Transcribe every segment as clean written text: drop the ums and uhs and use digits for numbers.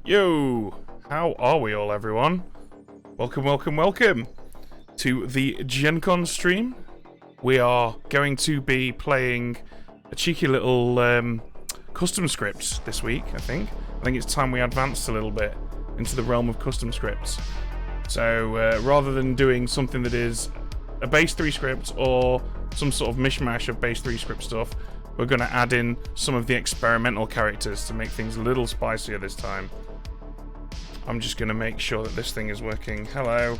Yo, how are we all, everyone? Welcome to the Gen Con stream. We are going to be playing a cheeky little custom script this week, I think. I think it's time we advanced a little bit into the realm of custom scripts. So rather than doing something that is a base 3 script or some sort of mishmash of base 3 script stuff, we're going to add in some of the experimental characters to make things a little spicier this time. I'm just going to make sure that this thing is working. Hello.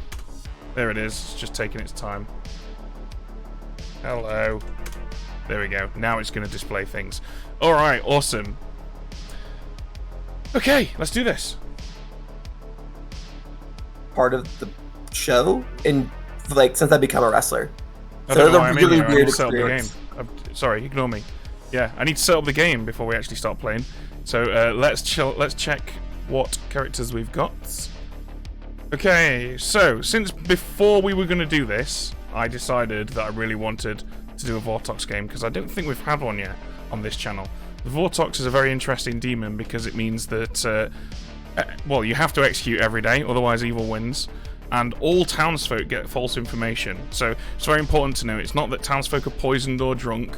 There it is. It's just taking its time. Hello. There we go. Now it's going to display things. Alright, awesome. Okay, let's do this. Part of the show, in like since I've become a wrestler. I So don't know it's why a I'm really in here. I need weird to set up the game. experience. Sorry, ignore me. Yeah, I need to set up the game before we actually start playing. So let's check what characters we've got. Okay, so since before we were going to do this, I decided that I really wanted to do a Vortox game because I don't think we've had one yet on this channel. The Vortox is a very interesting demon because it means that, well, you have to execute every day, otherwise evil wins. And all townsfolk get false information. So it's very important to know it's not that townsfolk are poisoned or drunk,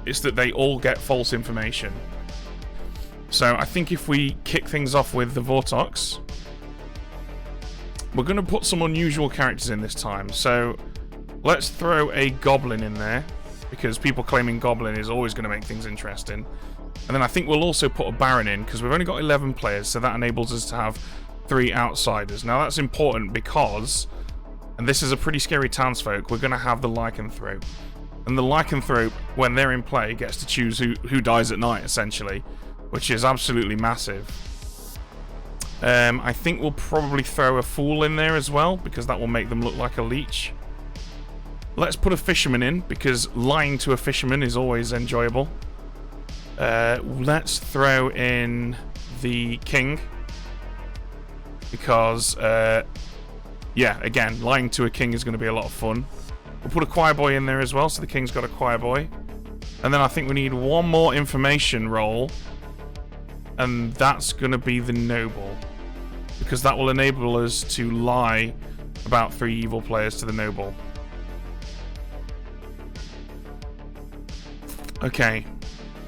it's that they all get false information. So I think if we kick things off with the Vortox, we're going to put some unusual characters in this time. So let's throw a goblin in there, because people claiming goblin is always going to make things interesting. And then I think we'll also put a baron in, because we've only got 11 players, so that enables us to have 3 outsiders. Now that's important because, and this is a pretty scary townsfolk, we're going to have the lycanthrope. And the lycanthrope, when they're in play, gets to choose who dies at night, essentially, which is absolutely massive. I think we'll probably throw a fool in there as well, because that will make them look like a leech. Let's put a fisherman in, because lying to a fisherman is always enjoyable. Let's throw in the king, because, yeah, again, lying to a king is going to be a lot of fun. We'll put a choir boy in there as well, so the king's got a choir boy. And then I think we need one more information role, and that's going to be the noble, because that will enable us to lie about 3 evil players to the noble. Okay,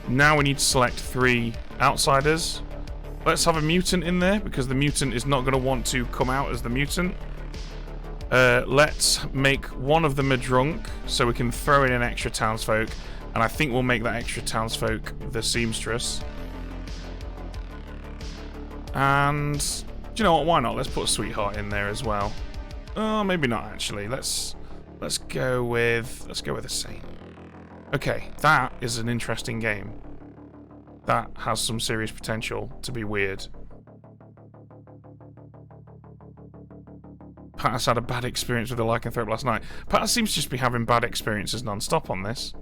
now we need to select 3 outsiders. Let's have a mutant in there, because the mutant is not going to want to come out as the mutant. Let's make one of them a drunk, so we can throw in an extra townsfolk, and I think we'll make that extra townsfolk the seamstress. And do you know what? Why not? Let's put a sweetheart in there as well. Oh, maybe not actually. Let's go with a saint. Okay, that is an interesting game. That has some serious potential to be weird. Pattis had a bad experience with the lycanthrope last night. Pattis seems to just be having bad experiences non-stop on this.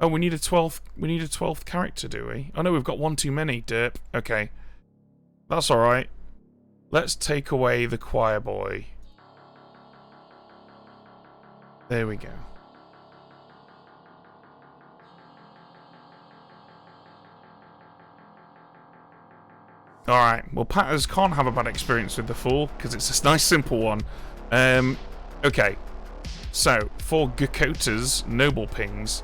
Oh, we need a 12th. We need a 12th character, do we? Oh no, we've got one too many. Derp. Okay, that's all right. Let's take away the choir boy. There we go. Alright, well, Patters can't have a bad experience with the Fool, because it's a nice simple one. Okay, so, for Gakota's Noble Pings,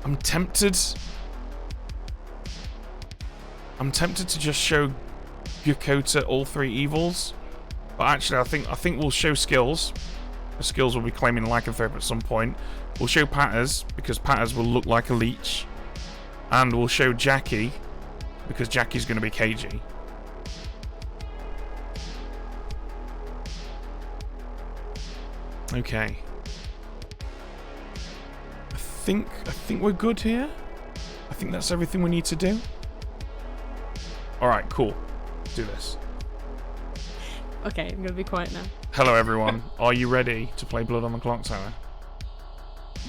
I'm tempted to just show Gakota all 3 evils, but actually I think we'll show skills. The skills will be claiming lycanthrope at some point. We'll show Patters, because Patters will look like a leech, and we'll show Jackie, because Jackie's going to be cagey. Okay. I think we're good here. I think that's everything we need to do. Alright, cool. Let's do this. Okay, I'm gonna be quiet now. Hello everyone. Are you ready to play Blood on the Clocktower?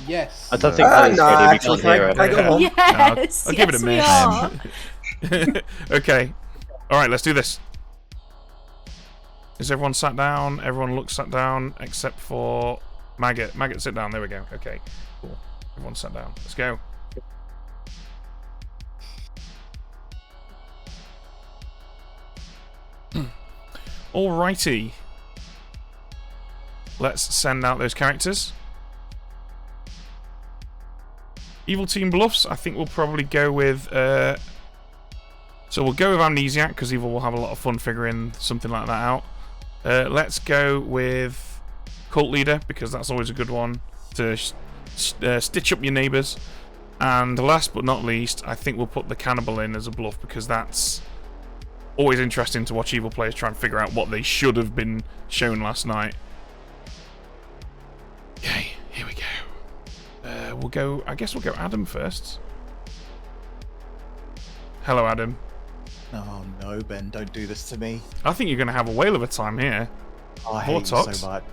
Yes. I don't think Ali's ready. We actually, can't hear can I go home? Yes, I'll give it a miss. we are. Okay. Alright, let's do this. Is everyone sat down? Everyone looks sat down, except for Maggot. Maggot, sit down. There we go. Okay, cool. Everyone sat down. Let's go. Alrighty. Let's send out those characters. Evil Team Bluffs, I think we'll probably go with... so we'll go with Amnesiac, because Evil will have a lot of fun figuring something like that out. Let's go with Cult Leader, because that's always a good one to stitch up your neighbours. And last but not least, I think we'll put the Cannibal in as a bluff, because that's always interesting to watch Evil players try and figure out what they should have been shown last night. Okay, here we go. I guess we'll go Adam first. Hello, Adam. Oh no, Ben, don't do this to me. I think you're going to have a whale of a time here. Oh, I hate you so much.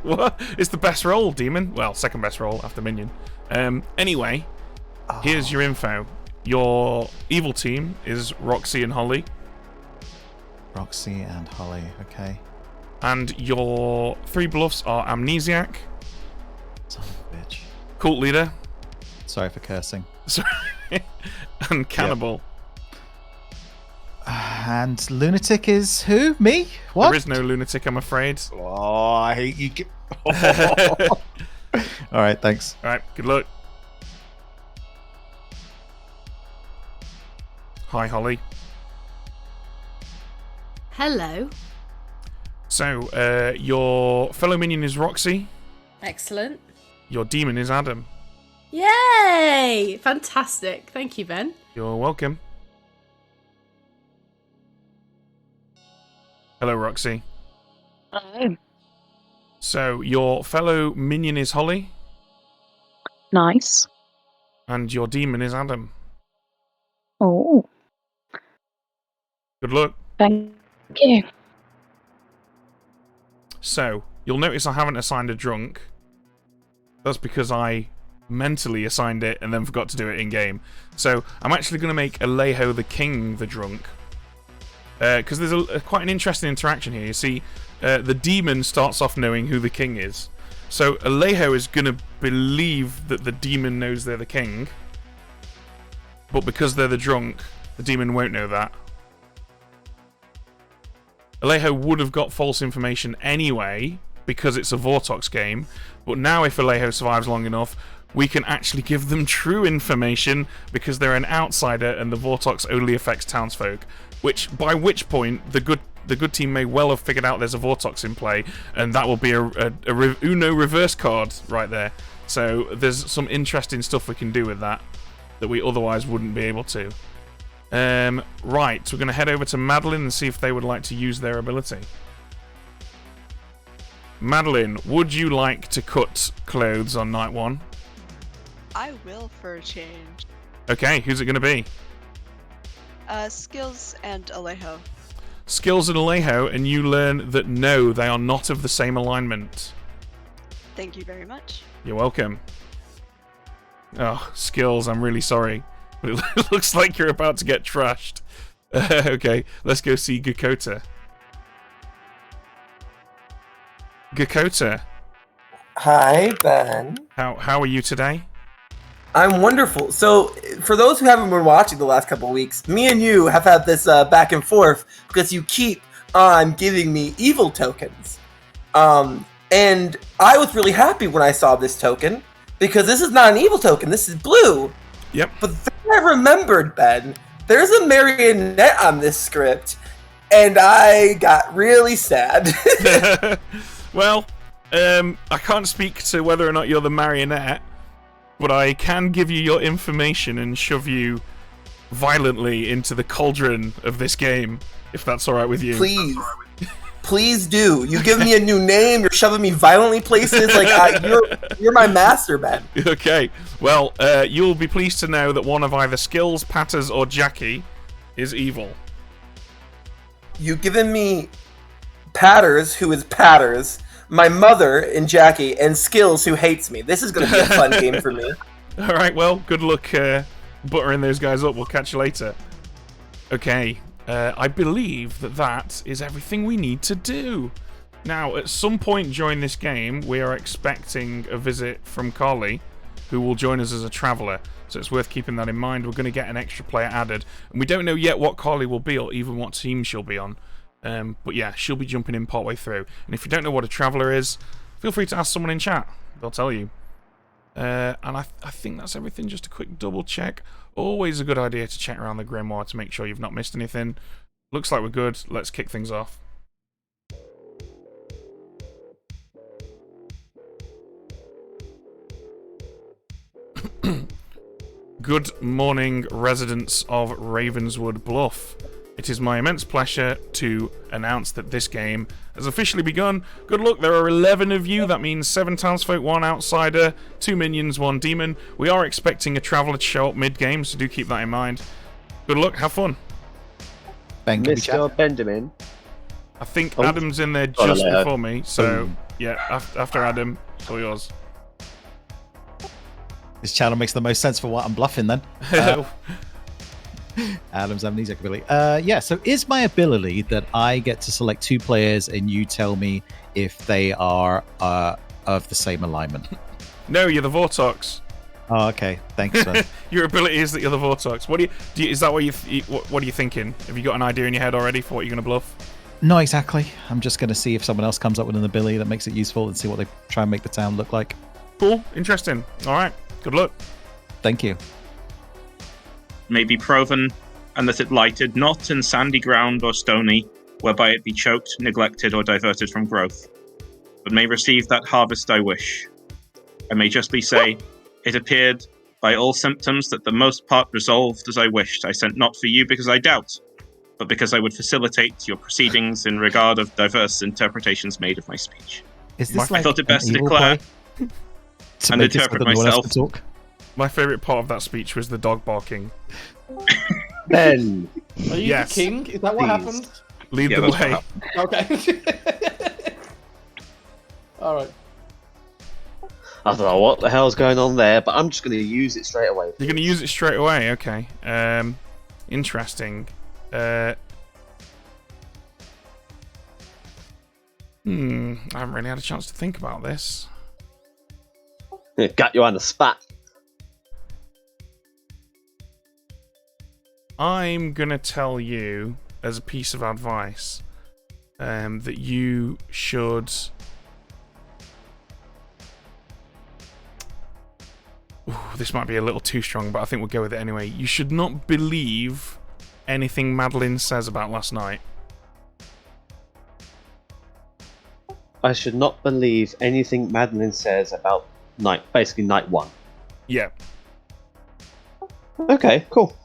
What? It's the best roll, Demon. Well, second best roll after Minion. Anyway, here's your info. Your evil team is Roxy and Holly. Roxy and Holly, okay. And your 3 bluffs are Amnesiac, Son of a bitch. Cult Leader, Sorry for cursing. and Cannibal. And Lunatic is who? Me? What? There is no Lunatic, I'm afraid. Oh, I hate you. Alright, thanks. Alright, good luck. Hi, Holly. Hello. So, your fellow minion is Roxy. Excellent. Your demon is Adam. Yay! Fantastic. Thank you, Ben. You're welcome. Hello, Roxy. Hello. So, your fellow minion is Holly. Nice. And your demon is Adam. Oh, Good luck. thank you. So, you'll notice I haven't assigned a drunk. That's because I mentally assigned it and then forgot to do it in-game. So, I'm actually going to make Alejo the King the drunk. Because there's quite an interesting interaction here. You see, the demon starts off knowing who the king is. So, Alejo is going to believe that the demon knows they're the king. But because they're the drunk, the demon won't know that. Alejo would have got false information anyway, because it's a Vortox game, but now if Alejo survives long enough, we can actually give them true information, because they're an outsider and the Vortox only affects townsfolk. By which point, the good team may well have figured out there's a Vortox in play, and that will be a Uno reverse card right there. So there's some interesting stuff we can do with that we otherwise wouldn't be able to. Right, so we're going to head over to Madeline and see if they would like to use their ability. Madeline, would you like to cut clothes on night 1? I will for a change. Okay, who's it going to be? Skills and Alejo. Skills and Alejo, and you learn that no, they are not of the same alignment. Thank you very much. You're welcome. Oh, Skills, I'm really sorry. But it looks like you're about to get trashed. Okay, let's go see Gakota. Gakota, Hi, Ben. how are you today? I'm wonderful. So, for those who haven't been watching the last couple of weeks, me and you have had this back and forth because you keep on giving me evil tokens. And I was really happy when I saw this token because this is not an evil token. This is blue. Yep. But then I remembered, Ben, there's a marionette on this script, and I got really sad. Well, I can't speak to whether or not you're the marionette, but I can give you your information and shove you violently into the cauldron of this game, if that's alright with you. Please. Please do. You give me a new name, you're shoving me violently places, like, you're my master, Ben. Okay, well, you'll be pleased to know that one of either Skills, Patters, or Jackie is evil. You've given me Patters, who is Patters, my mother and Jackie, and Skills, who hates me. This is going to be a fun game for me. Alright, well, good luck buttering those guys up. We'll catch you later. Okay, I believe that is everything we need to do. Now, at some point during this game, we are expecting a visit from Carly, who will join us as a traveller. So it's worth keeping that in mind. We're going to get an extra player added. And we don't know yet what Carly will be or even what team she'll be on. But yeah, she'll be jumping in partway through. And if you don't know what a traveller is, feel free to ask someone in chat. They'll tell you. And I think that's everything. Just a quick double check. Always a good idea to check around the grimoire to make sure you've not missed anything. Looks like we're good. Let's kick things off. Good morning, residents of Ravenswood Bluff. It is my immense pleasure to announce that this game has officially begun. Good luck, there are 11 of you. That means 7 townsfolk, 1 outsider, 2 minions, 1 demon. We are expecting a traveller to show up mid-game, so do keep that in mind. Good luck, have fun. Ben, can we Mr. chat? Benjamin. I think Oh. Adam's in there Oh, just no. before me, so yeah, after Adam, it's all yours. This channel makes the most sense for what I'm bluffing then. Adam's amnesiac ability. Yeah, so is my ability that I get to select 2 players and you tell me if they are of the same alignment? No, you're the Vortox. Oh, okay. Thanks, man. Your ability is that you're the Vortox. What do you is that what what are you thinking? Have you got an idea in your head already for what you're going to bluff? Not exactly. I'm just going to see if someone else comes up with an ability that makes it useful and see what they try and make the town look like. Cool, interesting. All right, good luck. Thank you. May be proven, and that it lighted not in sandy ground or stony, whereby it be choked, neglected, or diverted from growth, but may receive that harvest I wish. I may justly say, it appeared by all symptoms that the most part resolved as I wished. I sent not for you because I doubt, but because I would facilitate your proceedings in regard of diverse interpretations made of my speech. Is this I like thought it best an to evil declare play? To and make it so interpret that no one else myself. can talk? My favourite part of that speech was the dog barking. Ben. Are you Yes. the king? Is that what Please. happened? Lead Yeah, the that's what way. happened. Okay. All right. I don't know what the hell's going on there, but I'm just going to use it straight away. You're going to use it straight away. Okay. Interesting. I haven't really had a chance to think about this. Got you on the spot. I'm gonna tell you as a piece of advice that you should. Ooh, this might be a little too strong, but I think we'll go with it anyway. You should not believe anything Madeline says about last night. I should not believe anything Madeline says about basically night 1. Yeah. Okay, cool.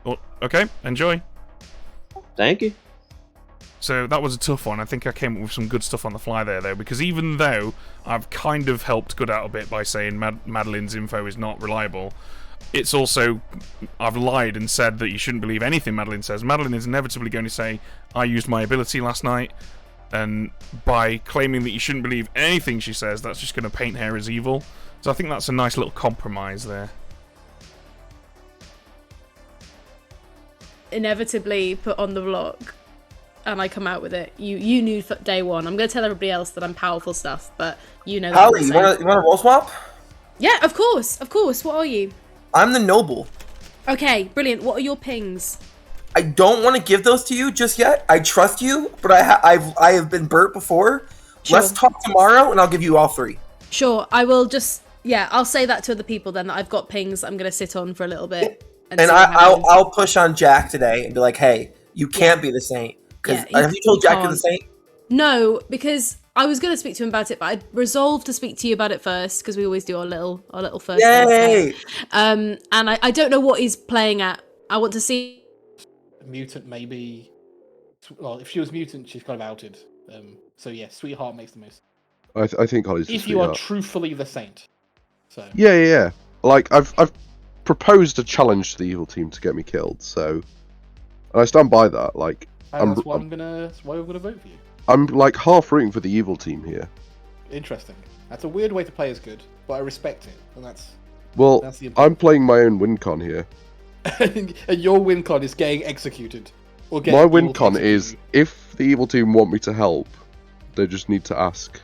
Well, okay, enjoy. Thank you. So that was a tough one. I think I came up with some good stuff on the fly there, though, because even though I've kind of helped Good out a bit by saying Madeline's info is not reliable, it's also, I've lied and said that you shouldn't believe anything Madeline says. Madeline is inevitably going to say, I used my ability last night, and by claiming that you shouldn't believe anything she says, that's just going to paint her as evil. So I think that's a nice little compromise there. Inevitably put on the block, and I come out with it. You knew day 1. I'm going to tell everybody else that I'm powerful stuff, but you know. Holly, you want to roll swap? Yeah, of course, of course. What are you? I'm the noble. Okay, brilliant. What are your pings? I don't want to give those to you just yet. I trust you, but I have been burnt before. Sure. Let's talk tomorrow, and I'll give you all 3. Sure, I will just. Yeah, I'll say that to other people then that I've got pings. I'm going to sit on for a little bit. And see what happens. I'll push on Jack today and be like, hey, you can't be the saint. Because Yeah, have you told Jack you're the can't. saint? No, because I was going to speak to him about it, but I resolved to speak to you about it first because we always do our little first. Yay! And I don't know what he's playing at. I want to see. Mutant maybe. Well, if she was mutant, she's kind of outed. So yeah, sweetheart makes the most. I think Holly's the If you are sweetheart. truthfully the saint. So Yeah. Like I've proposed a challenge to the evil team to get me killed, so and I stand by that. Like and that's why that's why we're gonna vote for you. I'm like half rooting for the evil team here. Interesting. That's a weird way to play as good, but I respect it, and that's Well, That's the I'm playing my own win con here. and your win con is getting executed. Or getting My win evil con executed. is if the evil team want me to help, they just need to ask.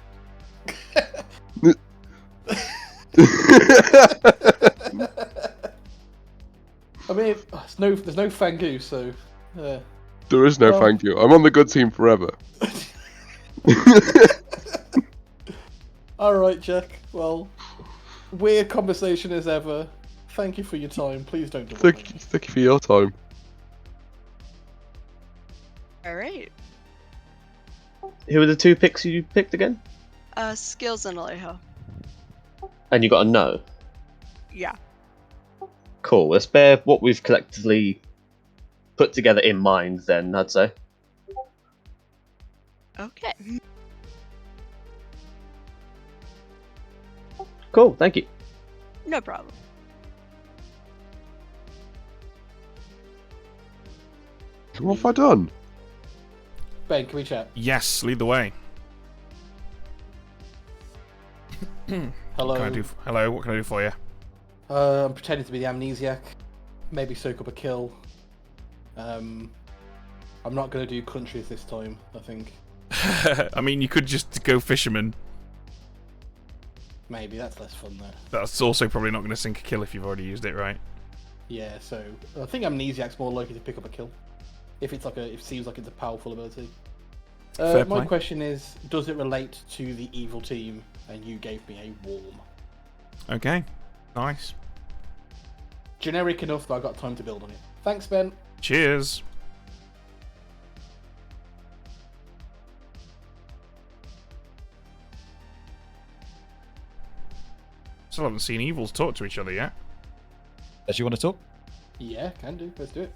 I mean, there's no Fangu, so There is no Well- thank you. I'm on the good team forever. All right, Jack. Well, weird conversation as ever. Thank you for your time. Please don't do it. Thank you for your time. All right. Who were the 2 picks you picked again? Skills and Alejo. And you got a no. Yeah. Cool. Let's bear what we've collectively put together in mind then, I'd say. Okay. Cool, thank you. No problem. What have I done? Ben, can we chat? Yes, lead the way. Hello. Hello, what can I do for you? I'm pretending to be the amnesiac. Maybe soak up a kill. I'm not going to do countries this time, I think. I mean, you could just go fisherman. Maybe, that's less fun though. That's also probably not going to sink a kill if you've already used it, right? Yeah, so I think amnesiac's more likely to pick up a kill. If it's like if it seems like it's a powerful ability. Fair My play. question is, does it relate to the evil team? And you gave me a warm. Okay, nice. Generic enough that I got time to build on it. Thanks, Ben. Cheers. Still haven't seen evils talk to each other yet. Does you want to talk? Yeah, can do. Let's do it.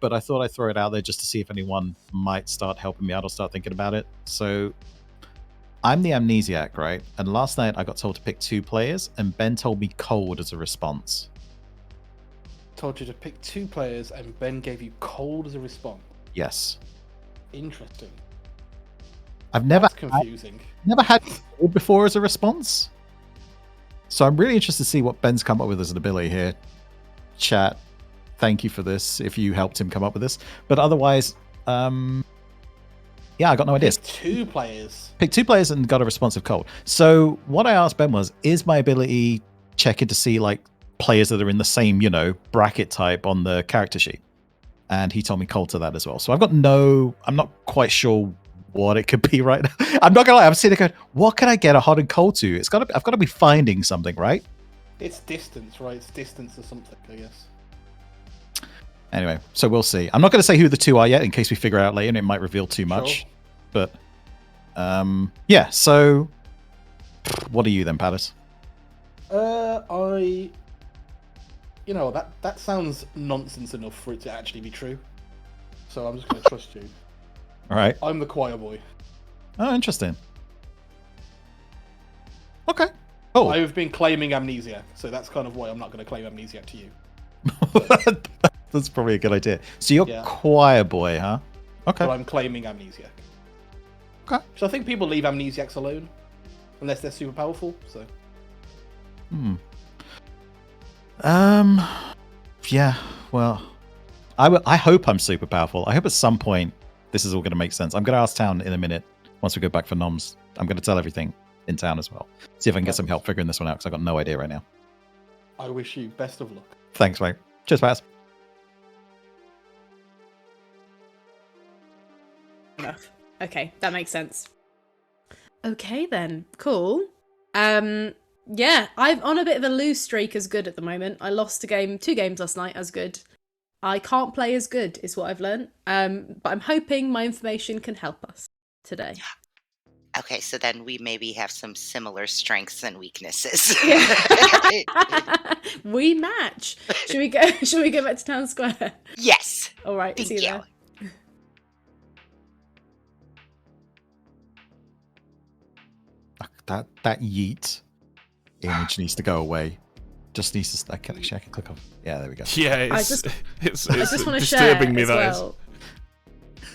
But I thought I'd throw it out there just to see if anyone might start helping me out or start thinking about it. So I'm the amnesiac, right? And last night I got told to pick 2 players, and Ben told me cold as a response. Told you to pick 2 players, and Ben gave you cold as a response. Yes. Interesting. I've never That's confusing. never had cold before as a response. So I'm really interested to see what Ben's come up with as an ability here. Chat, thank you for this if you helped him come up with this. But otherwise, yeah, I got no ideas. Pick 2 players. Pick 2 players and got a responsive cold. So what I asked Ben was, is my ability checking to see like players that are in the same, bracket type on the character sheet? And he told me cold to that as well. So I'm not quite sure what it could be right now. I'm not gonna lie, I'm sitting there going, what can I get a hot and cold to? I've got to be finding something, right? It's distance, right? It's distance or something, I guess. Anyway, so we'll see. I'm not going to say who the 2 are yet in case we figure it out later and it might reveal too much. Sure. But, yeah, so what are you then, Palace? That sounds nonsense enough for it to actually be true. So I'm just going to trust you. All right. I'm the choir boy. Oh, interesting. Okay. Oh. I've been claiming amnesiac, so that's kind of why I'm not going to claim amnesiac to you. That's probably a good idea. So you're Yeah. choir boy, huh? Okay. But I'm claiming amnesiac. Okay. So I think people leave amnesiacs alone, unless they're super powerful. So. Yeah. Well, I hope I'm super powerful. I hope at some point this is all going to make sense. I'm going to ask town in a minute once we go back for noms. I'm going to tell everything in town as well. See if I can get some help figuring this one out because I've got no idea right now. I wish you best of luck. Thanks, mate. Cheers, Paz. Enough. Okay, that makes sense. Okay then, cool. Yeah, I'm on a bit of a lose streak as good at the moment. I lost 2 games last night as good. I can't play as good, is what I've learned. But I'm hoping my information can help us today. Okay, so then we maybe have some similar strengths and weaknesses. We match. Should we go back to town square? Yes. All right, see you there. That yeet image needs to go away. Just needs to. I can click on. Yeah, there we go. Yeah, I it's just want to disturbing share me as that well.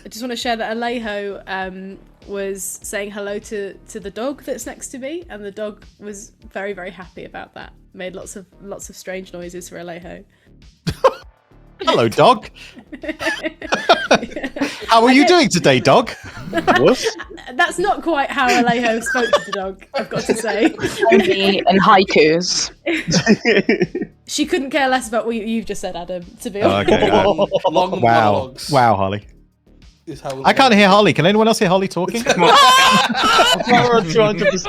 I just want to share that Alejo was saying hello to the dog that's next to me, and the dog was very, very happy about that. Made lots of strange noises for Alejo. Hello, dog. How are you doing today, dog? Then That's not quite how Alejo spoke to the dog, I've got to say. Only in haikus. She couldn't care less about what you've just said, Adam, to be Oh, honest. okay. Long Wow. monologues Wow, Holly. is how I can't hear Holly. Can anyone else hear Holly talking? I'm not 200%. She's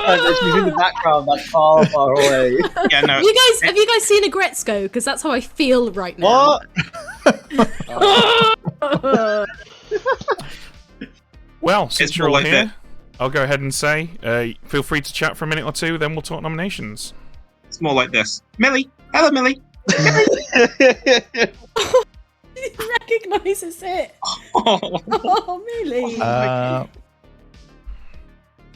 in the background, like far, far away. Yeah, no. Have you guys seen a Gretzko? Because that's how I feel right now. What? Well, since It's you're all more like here, that. I'll go ahead and say, feel free to chat for a minute or two, then we'll talk nominations. It's more like this. Millie! Hello, Millie! He recognises it. Oh, Millie.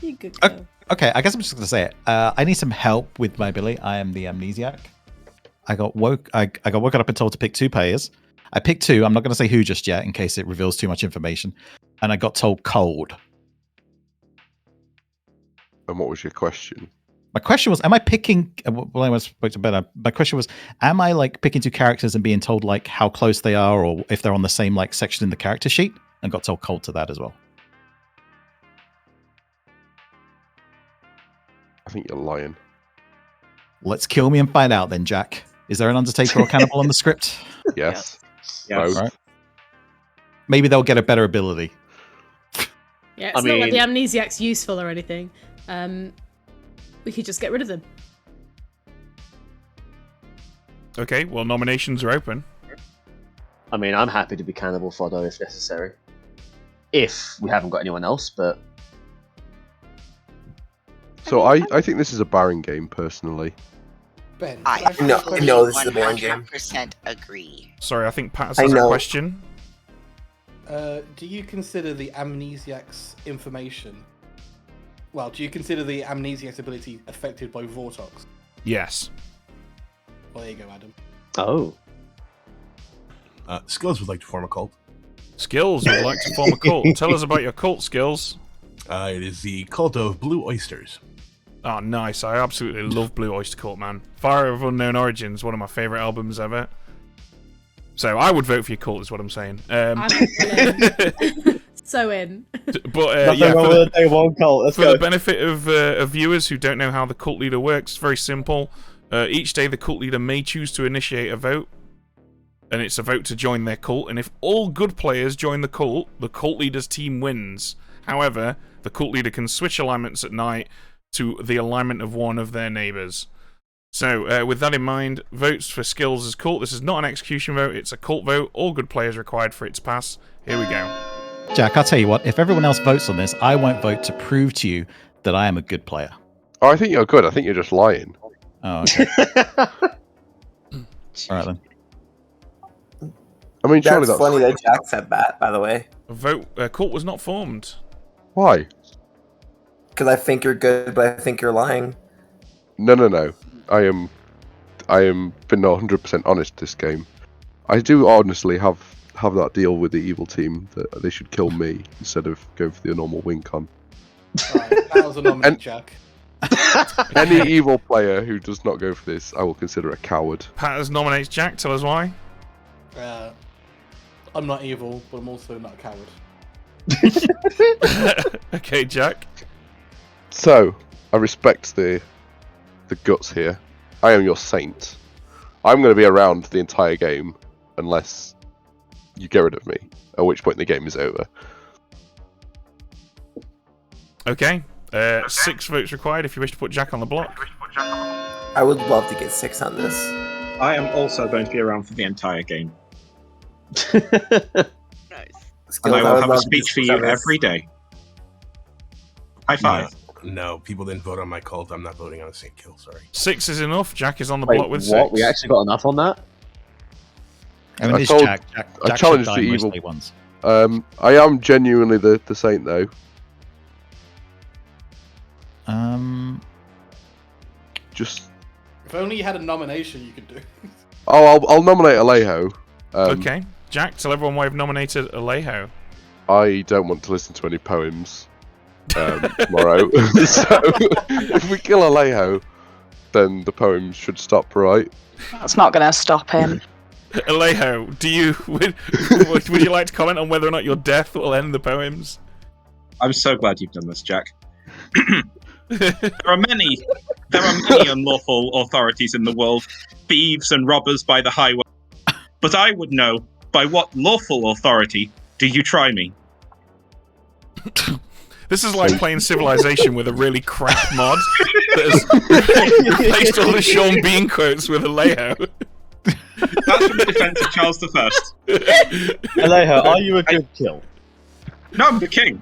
You good girl. Okay, I guess I'm just going to say it. I need some help with my ability. I am the amnesiac. I got woken up and told to pick 2 players. I picked 2. I'm not going to say who just yet in case it reveals too much information. And I got told cold. And what was your question? My question was, am I picking? Well, I spoke to Ben. My question was, am I like picking 2 characters and being told like how close they are, or if they're on the same like section in the character sheet? And got told cold to that as well. I think you're lying. Let's kill me and find out then, Jack. Is there an Undertaker or cannibal on the script? Yes. Yes. Both. Right. Maybe they'll get a better ability. Yeah, it's not like the amnesiac's useful or anything. We could just get rid of them. Okay, well, nominations are open. I mean, I'm happy to be cannibal fodder if necessary. If we haven't got anyone else, but... So I think this is a barren game, personally. Ben, No, this is a boring game. 100% agree. Sorry, I think Pat has a question. Do you consider the amnesiac's information... Well, do you consider the amnesiac's ability affected by Vortox? Yes. Well, there you go, Adam. Oh. Skills would like to form a cult. Skills would like to form a cult. Tell us about your cult, Skills. It is the cult of blue oysters. Oh, nice. I absolutely love Blue Oyster Cult, man. Fire of Unknown Origins, one of my favourite albums ever. So I would vote for your cult, is what I'm saying. I'm so in. But yeah, for the benefit of viewers who don't know how the cult leader works, it's very simple. Each day the cult leader may choose to initiate a vote, and it's a vote to join their cult, and if all good players join the cult leader's team wins. However, the cult leader can switch alignments at night to the alignment of one of their neighbours. So, with that in mind, votes for Skills as cult. This is not an execution vote, it's a cult vote. All good players required for it to pass. Here we go. Jack, I'll tell you what, if everyone else votes on this, I won't vote to prove to you that I am a good player. Oh, I think you're good. I think you're just lying. Oh, okay. Alright then. I mean, surely That's that's funny that Jack said that, by the way. A cult was not formed. Why? Because I think you're good, but I think you're lying. No. I am been 100% honest this game. I do honestly have that deal with the evil team that they should kill me instead of going for the normal win con. Alright, that was a nominee, Jack. Any evil player who does not go for this, I will consider a coward. Pat has nominates Jack. Tell us why. I'm not evil, but I'm also not a coward. Okay, Jack. So, I respect the guts here. I am your saint. I'm going to be around the entire game unless you get rid of me, at which point the game is over. Okay. 6 votes required if you wish to put Jack on the block. I would love to get 6 on this. I am also going to be around for the entire game. Nice. And I will would have a love to speech for get you 6 on this. every day. High five. No, people didn't vote on my cult. I'm not voting on a Saint Kill, sorry. 6 is enough. Jack is on the Wait, block with what? 6. We actually got enough on that? I mean, I it's told- Jack. I Jack challenged should the die most evil- day once. I am genuinely the saint, though. Just... If only you had a nomination you could do. Oh, I'll nominate Alejo. Okay. Jack, tell everyone why you've nominated Alejo. I don't want to listen to any poems tomorrow. So, if we kill Alejo, then the poems should stop, right? That's not going to stop him. Alejo, would you like to comment on whether or not your death will end the poems? I'm so glad you've done this, Jack. There are many unlawful authorities in the world, thieves and robbers by the highway. But I would know, by what lawful authority do you try me? This is like playing Civilization with a really crap mod that has replaced all the Sean Bean quotes with Alejo. That's from the defense of Charles I. Alejo, are you a good kill? No, I'm the king.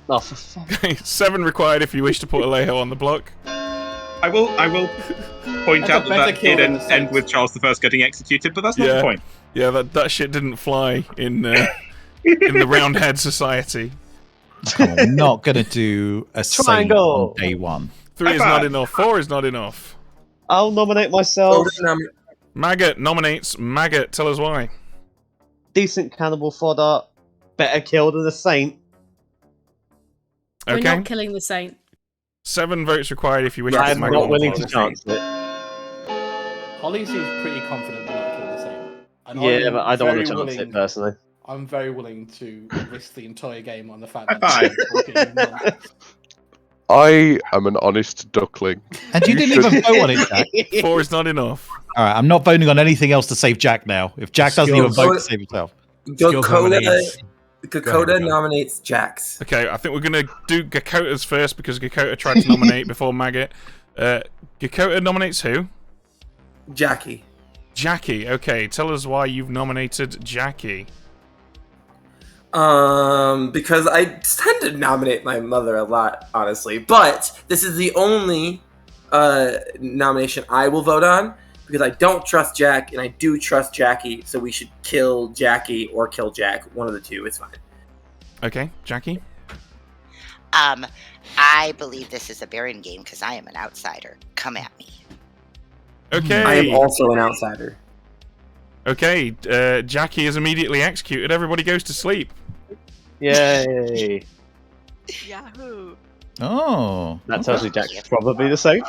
Oh, for fuck. Okay, 7 required if you wish to put Alejo on the block. I will point That's out a that better that kill did than the end Saints. with Charles I getting executed, but that's not the point. Yeah, that shit didn't fly in the Roundhead Society. I'm not going to do a saint Triangle. on day 1. 3 is not enough. 4 is not enough. I'll nominate myself. Maggot nominates Maggot. Tell us why. Decent cannibal fodder. Better kill than a saint. We're Okay. not killing the saint. 7 votes required if you wish to I'm put Maggot not on the willing block. to chance it. Holly seems pretty confident in not killing the same. And Yeah, I'm but I don't want very to chance willing- it personally. I'm very willing to risk the entire game on the fact that High fucking nonsense. I am an honest duckling. And you didn't even vote on it, Jack. 4 is not enough. All right, I'm not voting on anything else to save Jack now. If Jack doesn't even vote to save himself. Gakota nominates Jax. Okay, I think we're going to do Gakota's first because Gakota tried to nominate before Maggot. Gakota nominates who? Jackie. Jackie. Okay, tell us why you've nominated Jackie. Because I tend to nominate my mother a lot, honestly. But this is the only nomination I will vote on because I don't trust Jack and I do trust Jackie. So we should kill Jackie or kill Jack. One of the two. It's fine. Okay, Jackie. I believe this is a Baron game because I am an outsider. Come at me. Okay. I am also an outsider. Okay, Jackie is immediately executed. Everybody goes to sleep. Yay. Yahoo! Oh. That tells me Jack's probably the same.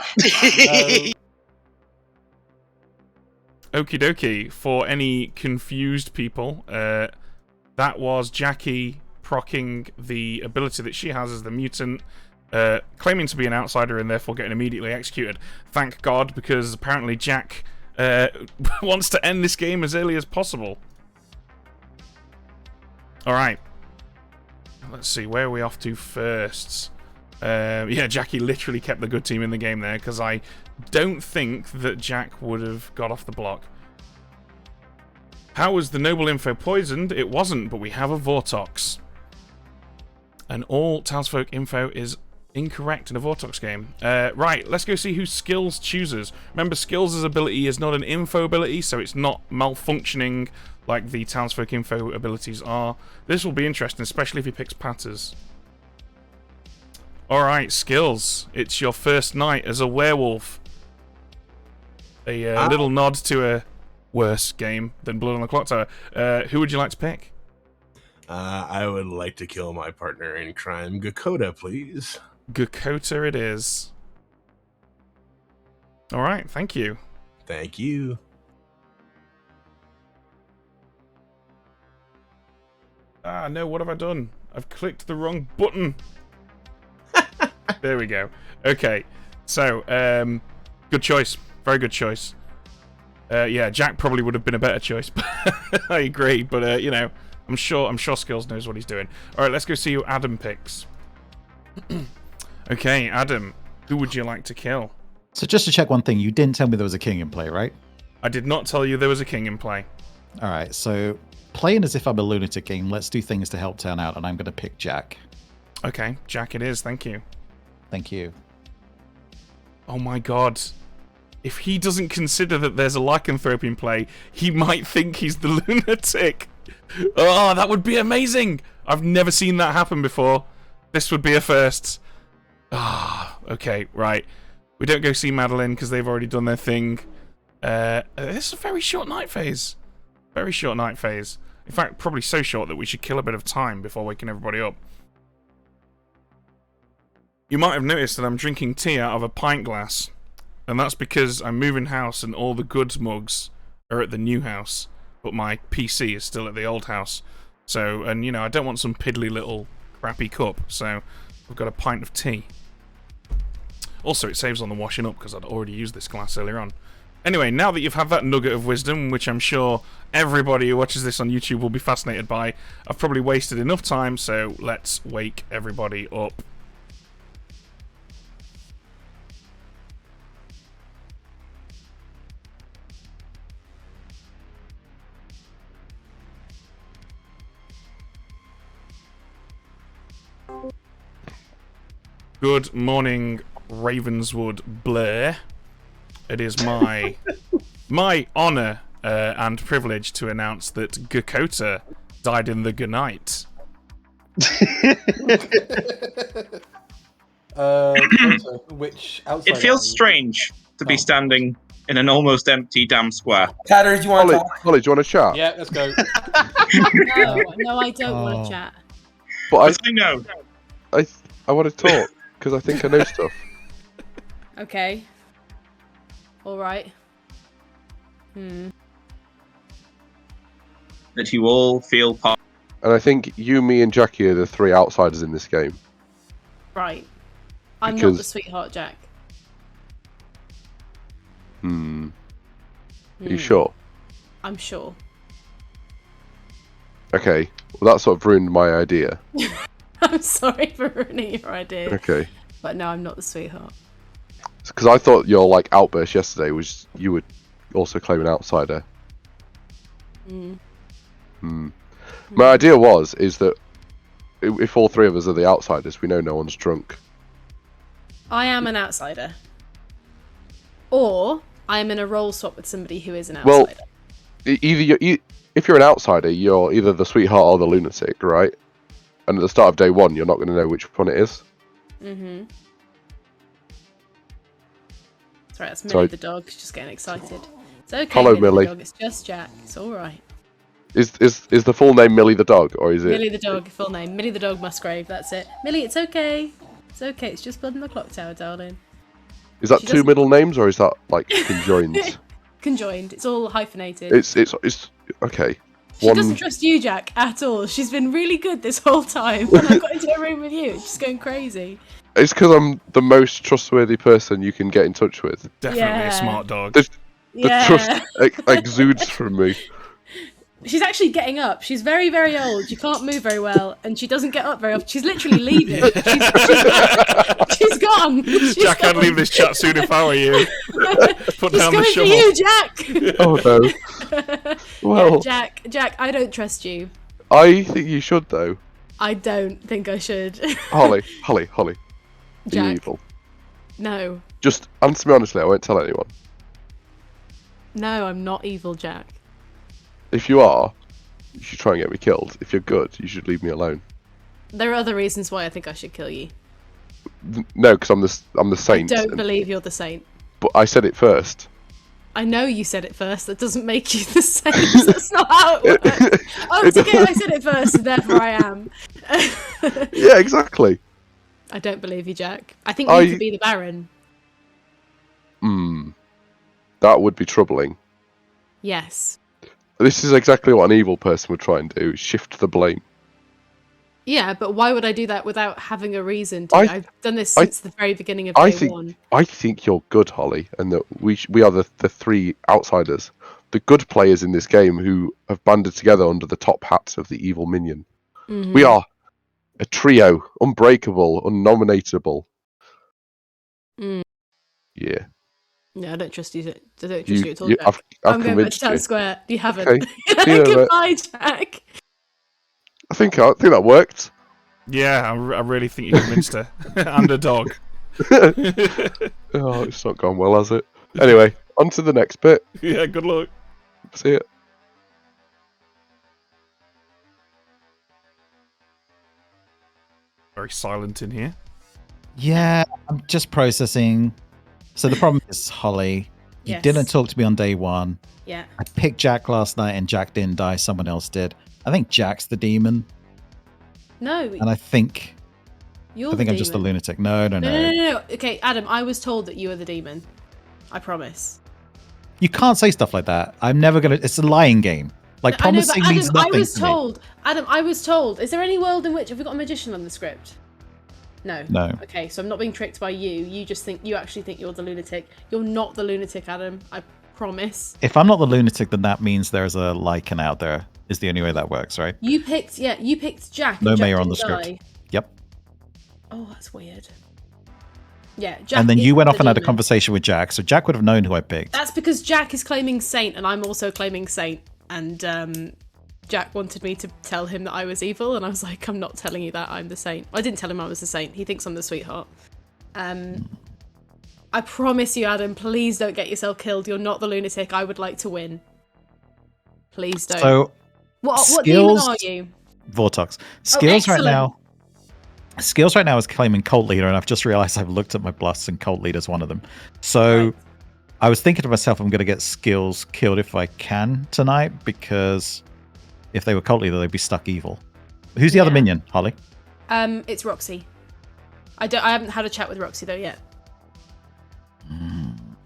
Okie dokie. For any confused people, that was Jackie proccing the ability that she has as the mutant, claiming to be an outsider and therefore getting immediately executed. Thank God, because apparently Jack wants to end this game as early as possible. Alright. Let's see, where are we off to first? Yeah, Jackie literally kept the good team in the game there, because I don't think that Jack would have got off the block. How was the noble info poisoned? It wasn't, but we have a Vortox. And all townsfolk info is incorrect in a Vortox game. Right, let's go see who Skills chooses. Remember, Skills' ability is not an info ability, so it's not malfunctioning like the townsfolk info abilities are. This will be interesting, especially if he picks Patters. Alright, Skills. It's your first night as a werewolf. A little nod to a worse game than Blood on the Clocktower. Who would you like to pick? I would like to kill my partner in crime, Gakota, please. Gakota it is. Alright, thank you. Thank you. Ah, no, what have I done? I've clicked the wrong button. There we go. Okay, so, good choice. Very good choice. Yeah, Jack probably would have been a better choice, but I agree. But, you know, I'm sure Skills knows what he's doing. Alright, let's go see who Adam picks. Okay, Adam, who would you like to kill? So just to check one thing, you didn't tell me there was a king in play, right? I did not tell you there was a king in play. All right, so playing as if I'm a lunatic game, let's do things to help turn out, and I'm going to pick Jack. Okay, Jack it is. Thank you. Thank you. Oh my god. If he doesn't consider that there's a lycanthrope in play, he might think he's the lunatic. Oh, that would be amazing. I've never seen that happen before. This would be a first. Ah, okay, right. We don't go see Madeline because they've already done their thing. This is a very short night phase. Very short night phase. In fact, probably so short that we should kill a bit of time before waking everybody up. You might have noticed that I'm drinking tea out of a pint glass. And that's because I'm moving house and all the goods mugs are at the new house. But my PC is still at the old house. So, and you know, I don't want some piddly little crappy cup, so we've got a pint of tea. Also, it saves on the washing up because I'd already used this glass earlier on. Anyway, now that you've had that nugget of wisdom, which I'm sure everybody who watches this on YouTube will be fascinated by, I've probably wasted enough time, so let's wake everybody up. Good morning, Ravenswood Blair. It is my honour and privilege to announce that Gakota died in the good night. Which outside? It feels strange to be standing in an almost empty damn square. Tatters, do you want to talk? Holly, do you want to chat? Yeah, let's go. No, I don't want to chat. But I know. I want to talk because I think I know stuff. Okay. All right. That you all feel part. And I think you, me, and Jackie are the three outsiders in this game. Right. I'm not Because- the sweetheart, Jack. Are you sure? I'm sure. Okay. Well, that sort of ruined my idea. I'm sorry for ruining your idea. Okay. But no, I'm not the sweetheart. Because I thought your outburst yesterday was you would also claim an outsider. My idea is that if all three of us are the outsiders, we know no one's drunk. I am an outsider. Or I am in a role swap with somebody who is an outsider. Well, if you're an outsider, you're either the sweetheart or the lunatic, right? And at the start of day one, you're not going to know which one it is. Mm-hmm. That's right, that's Millie Sorry. the dog. She's just getting excited. It's okay, Hello, Millie. Millie. The dog. It's just Jack. It's all right. Is the full name Millie the dog, or is it? Millie the dog, full name. Millie the dog Musgrave, that's it. Millie, it's okay. It's okay, it's just blood in the Clocktower, darling. Is that She two doesn't- middle names, or is that conjoined? Conjoined. It's all hyphenated. it's okay. She doesn't trust you, Jack, at all. She's been really good this whole time. When I got into a room with you, it's just going crazy. It's because I'm the most trustworthy person you can get in touch with. Definitely a smart dog. The trust exudes from me. She's actually getting up. She's very, very old. She can't move very well, and she doesn't get up very often. She's literally leaving. She's gone. Jack, I'd leave this chat soon if I were you. Put She's down the coming for shovel. you, Jack. Oh no. Well, yeah, Jack, I don't trust you. I think you should though. I don't think I should. Holly. Are you Jack. evil? No. Just answer me honestly. I won't tell anyone. No, I'm not evil, Jack. If you are, you should try and get me killed. If you're good, you should leave me alone. There are other reasons why I think I should kill you. No, because I'm the saint. I don't believe you're the saint. But I said it first. I know you said it first. That doesn't make you the saint. That's not how it works. Oh, it's okay. I said it first, and therefore I am. Yeah, exactly. I don't believe you, Jack. I think you could be the Baron. That would be troubling. Yes. This is exactly what an evil person would try and do: shift the blame. Yeah, but why would I do that without having a reason to? I've done this since the very beginning of day one. I think you're good, Holly, and that we are the three outsiders, the good players in this game who have banded together under the top hats of the evil minion. Mm-hmm. We are a trio, unbreakable, unnominatable. Yeah. No, I don't trust you. I don't trust you at all, Jack. I've I'm going back to convinced Town you. Square. You haven't. Okay. See you in a bit. Goodbye, Jack. I think that worked. Yeah, I really think you convinced her. And a dog. Oh, it's not gone well, has it? Anyway, on to the next bit. Yeah, good luck. See it. Very silent in here. Yeah, I'm just processing. So the problem is, Holly, you Yes. didn't talk to me on day one. Yeah. I picked Jack last night and Jack didn't die. Someone else did. I think Jack's the demon. No. And I think You're I'm just a demon. lunatic. No. No. Okay, Adam, I was told that you were the demon. I promise. You can't say stuff like that. I'm never going to... It's a lying game. Like, I know, but promising Adam, means nothing I was to me. told. Adam, I was told. Is there any world in which have we got a magician on the script? No. No. Okay, so I'm not being tricked by you. You actually think you're the lunatic. You're not the lunatic, Adam. I promise. If I'm not the lunatic, then that means there's a lichen out there. Is the only way that works, right? You picked Jack. No and Jack mayor on the didn't script. die. Yep. Oh, that's weird. Yeah, Jack. And then is you went the off and had a demon. conversation with Jack, so Jack would have known who I picked. That's because Jack is claiming saint, and I'm also claiming saint. And Jack wanted me to tell him that I was evil, and I was like, I'm not telling you that. I'm the saint. I didn't tell him I was the saint. He thinks I'm the sweetheart. I promise you, Adam. Please don't get yourself killed. You're not the lunatic. I would like to win. Please don't. So, what demon skills, are you? Vortox. Skills right excellent. now. Skills right now is claiming cult leader, and I've just realized I've looked at my bluffs and cult leader's one of them. So Right. I was thinking to myself, I'm going to get skills killed if I can tonight, because if they were cult leader, they'd be stuck evil. Who's the other Yeah. minion, Holly? It's Roxy. I haven't had a chat with Roxy though yet.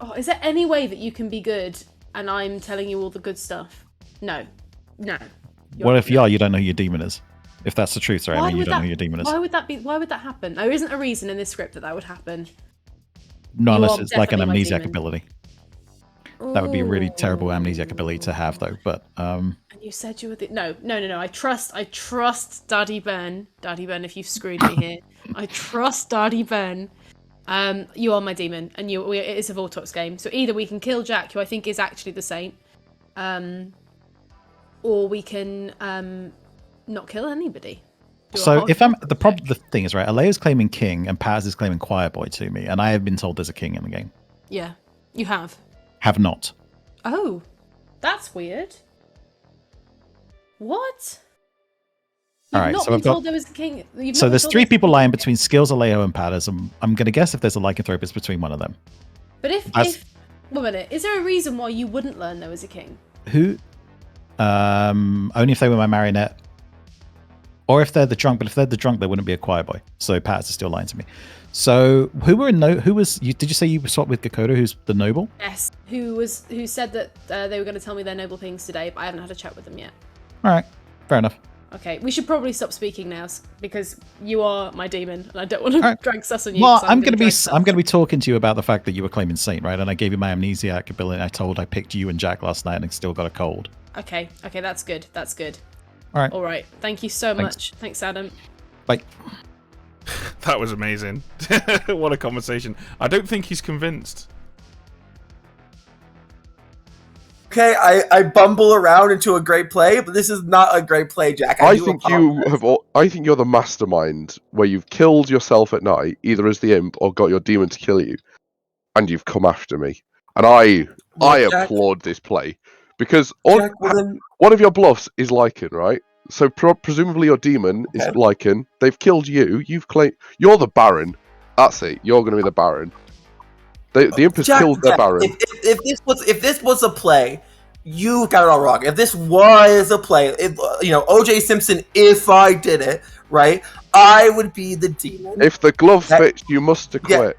Oh, is there any way that you can be good and I'm telling you all the good stuff? No. What if you don't know who your demon is? If that's the truth, right? I mean, you would don't know that- who your demon is. Why would that happen? There isn't a reason in this script that would happen. Not You unless are it's like an definitely my amnesiac demon. ability. That would be a really terrible amnesiac ability to have, though. But And you said you were the... No. I trust Daddy Ben. Daddy Ben, if you've screwed me here. I trust Daddy Ben. You are my demon, and it is a Vortox game. So either we can kill Jack, who I think is actually the saint, or we can not kill anybody. Do a so hard if I'm check. the thing is, right, Alea's claiming king and Paz is claiming choir boy to me, and I have been told there's a king in the game. Yeah, you have. Have not. Oh, that's weird. What? All You've not not so been I've got. told there was a king. You've So not been there's told three there's a people king. lying between Skills, Aleo, and Paz. I'm going to guess if there's a lycanthrope, it's between one of them. But if That's- one minute, is there a reason why you wouldn't learn there was a king? Who? Only if they were my marionette. Or if they're the drunk, but if they're the drunk, they wouldn't be a choir boy. So Paz is still lying to me. So who was you? Did you say you swapped with Gakoda, who's the noble? Yes. Who said that they were going to tell me their noble things today, but I haven't had a chat with them yet. All right, fair enough. Okay, we should probably stop speaking now because you are my demon, and I don't want to Alright. drag sus on you. Well, 'cause I'm gonna drag be talking to you about the fact that you were claiming saint, right? And I gave you my amnesiac ability. And I told I picked you and Jack last night, and still got a cold. Okay, that's good. That's good. All right. Thank you so Thanks. much. Thanks, Adam. Bye. That was amazing. What a conversation. I don't think he's convinced. Okay, I bumble around into a great play, but this is not a great play, Jack. I do think apologize. I think you're the mastermind where you've killed yourself at night, either as the imp or got your demon to kill you, and you've come after me. And I Jack- applaud this play because Jack, well then, one of your bluffs is Lycan, right? So presumably your demon is Okay. Lycan. They've killed you. You've claimed you're the Baron. That's it. You're going to be the Baron. The imp has Jack, killed the Jack, Baron. if this was a play, you got it all wrong. If this was a play, OJ Simpson, if I did it right, I would be the demon. If the glove fits, you must acquit.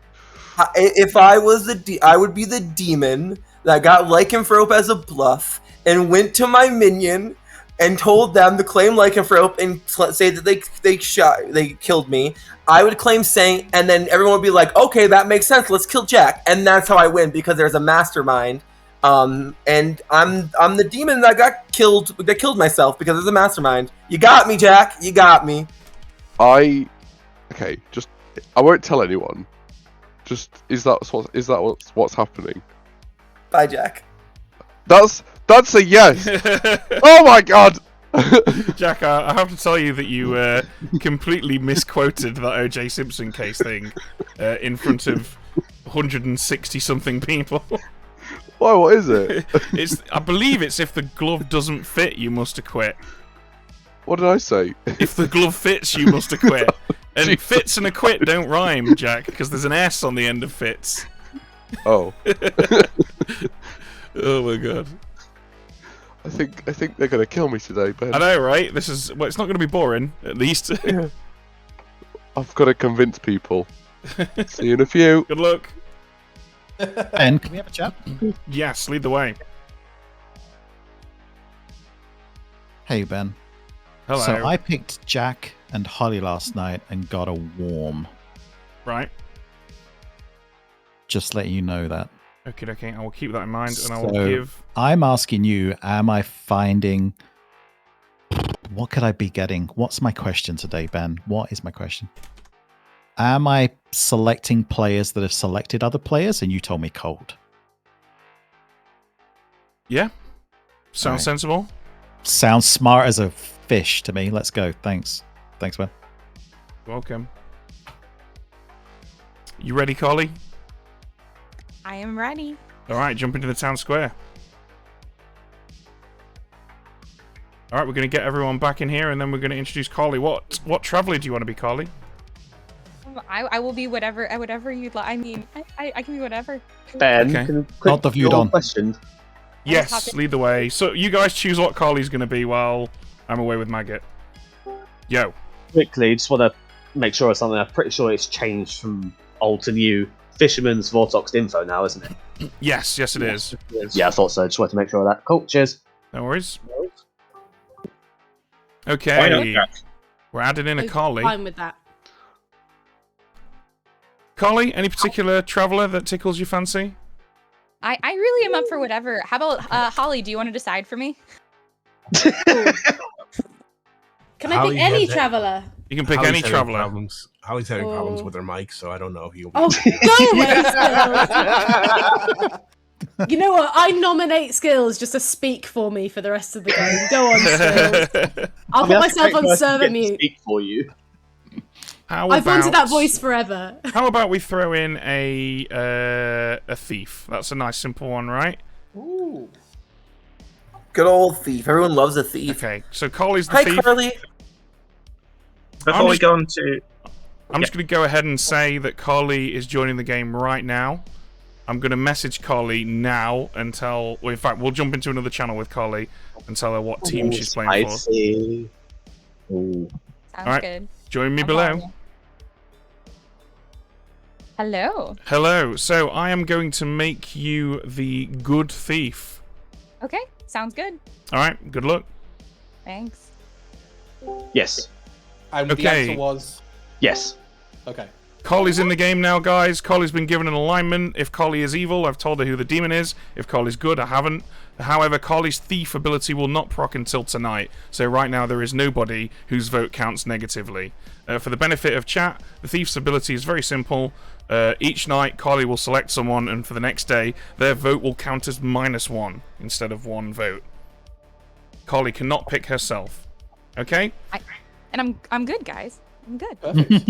If I was I would be the demon that got lycanthrope as a bluff and went to my minion and told them to claim lycanthrope and say that they killed me. I would claim saint, and then everyone would be like, "Okay, that makes sense. Let's kill Jack." And that's how I win because there's a mastermind. And I'm the demon that got killed. That killed myself because there's a mastermind. You got me, Jack. You got me. I won't tell anyone. Just is that what's happening? Bye, Jack. That's a yes. Oh my god. Jack, I have to tell you that you completely misquoted that O.J. Simpson case thing in front of 160 something people. Why? What is it? I believe it's if the glove doesn't fit, you must acquit. What did I say? If the glove fits, you must acquit. And Jesus. fits and acquit don't rhyme, Jack, because there's an S on the end of fits. Oh. Oh my god. I think they're gonna kill me today, Ben. I know, right? It's not going to be boring, at least. Yeah. I've got to convince people. See you in a few. Good luck. Ben, can we have a chat? Yes, lead the way. Hey, Ben. Hello. So I picked Jack and Holly last night and got a warm. Right. Just letting you know that. Okay. I will keep that in mind, and I will So give. I'm asking you, am I finding... What could I be getting? What's my question today, Ben? What is my question? Am I selecting players that have selected other players? And you told me cold. Yeah. Sounds sensible. Sounds smart as a fish to me. Let's go. Thanks, Ben. Welcome. You ready, Carly? I am ready. All right, jump into the town square. All right, we're going to get everyone back in here, and then we're going to introduce Carly. What traveler do you want to be, Carly? I will be whatever you'd like. I mean, I can be whatever. Ben, Okay. can Not the viewed on. question. Yes, lead the way. So you guys choose what Carly's going to be while I'm away with Maggot. Yo. Quickly, just want to make sure of something. I'm pretty sure it's changed from old to new. Fisherman's Vortoxed info now, isn't it? Yes, it is. Yeah, I thought so. Just wanted to make sure of that. Cool, cheers. No worries. Why Okay. not, Jack? We're adding in a Carly. Fine with that. Carly, any particular traveler that tickles your fancy? I really am up for whatever. How about Holly? Do you want to decide for me? Can I Holly pick any has it. traveler? You can pick Holly's any having traveler. Problems. Holly's having problems Oh. with her mic, so I don't know if he'll be. Oh, go away, Skills. You know what? I nominate Skills just to speak for me for the rest of the game. Go on, Skills. I'll put myself on servant mute. Speak for you. I've wanted that voice forever. How about we throw in a thief? That's a nice simple one, right? Ooh. Good old thief. Everyone loves a thief. Okay, so Carly's the Hi, thief. Carly. Before we go on to... I'm just going to go ahead and say that Carly is joining the game right now. I'm going to message Carly now and tell... Well, in fact, we'll jump into another channel with Carly and tell her what team she's playing for. Spicy. Sounds Alright, good. join me I'm below. following you. Hello. Hello. So I am going to make you the good thief. Okay, sounds good. All right. Good luck. Thanks. Yes. And the Okay. answer was Yes. okay. Carly's in the game now, guys. Carly's been given an alignment. If Carly is evil, I've told her who the demon is. If Carly's good, I haven't. However, Carly's thief ability will not proc until tonight. So right now there is nobody whose vote counts negatively. For the benefit of chat, the thief's ability is very simple. Each night, Carly will select someone, and for the next day, their vote will count as -1 instead of 1 vote. Carly cannot pick herself. Okay? And I'm good, guys. I'm good. Perfect.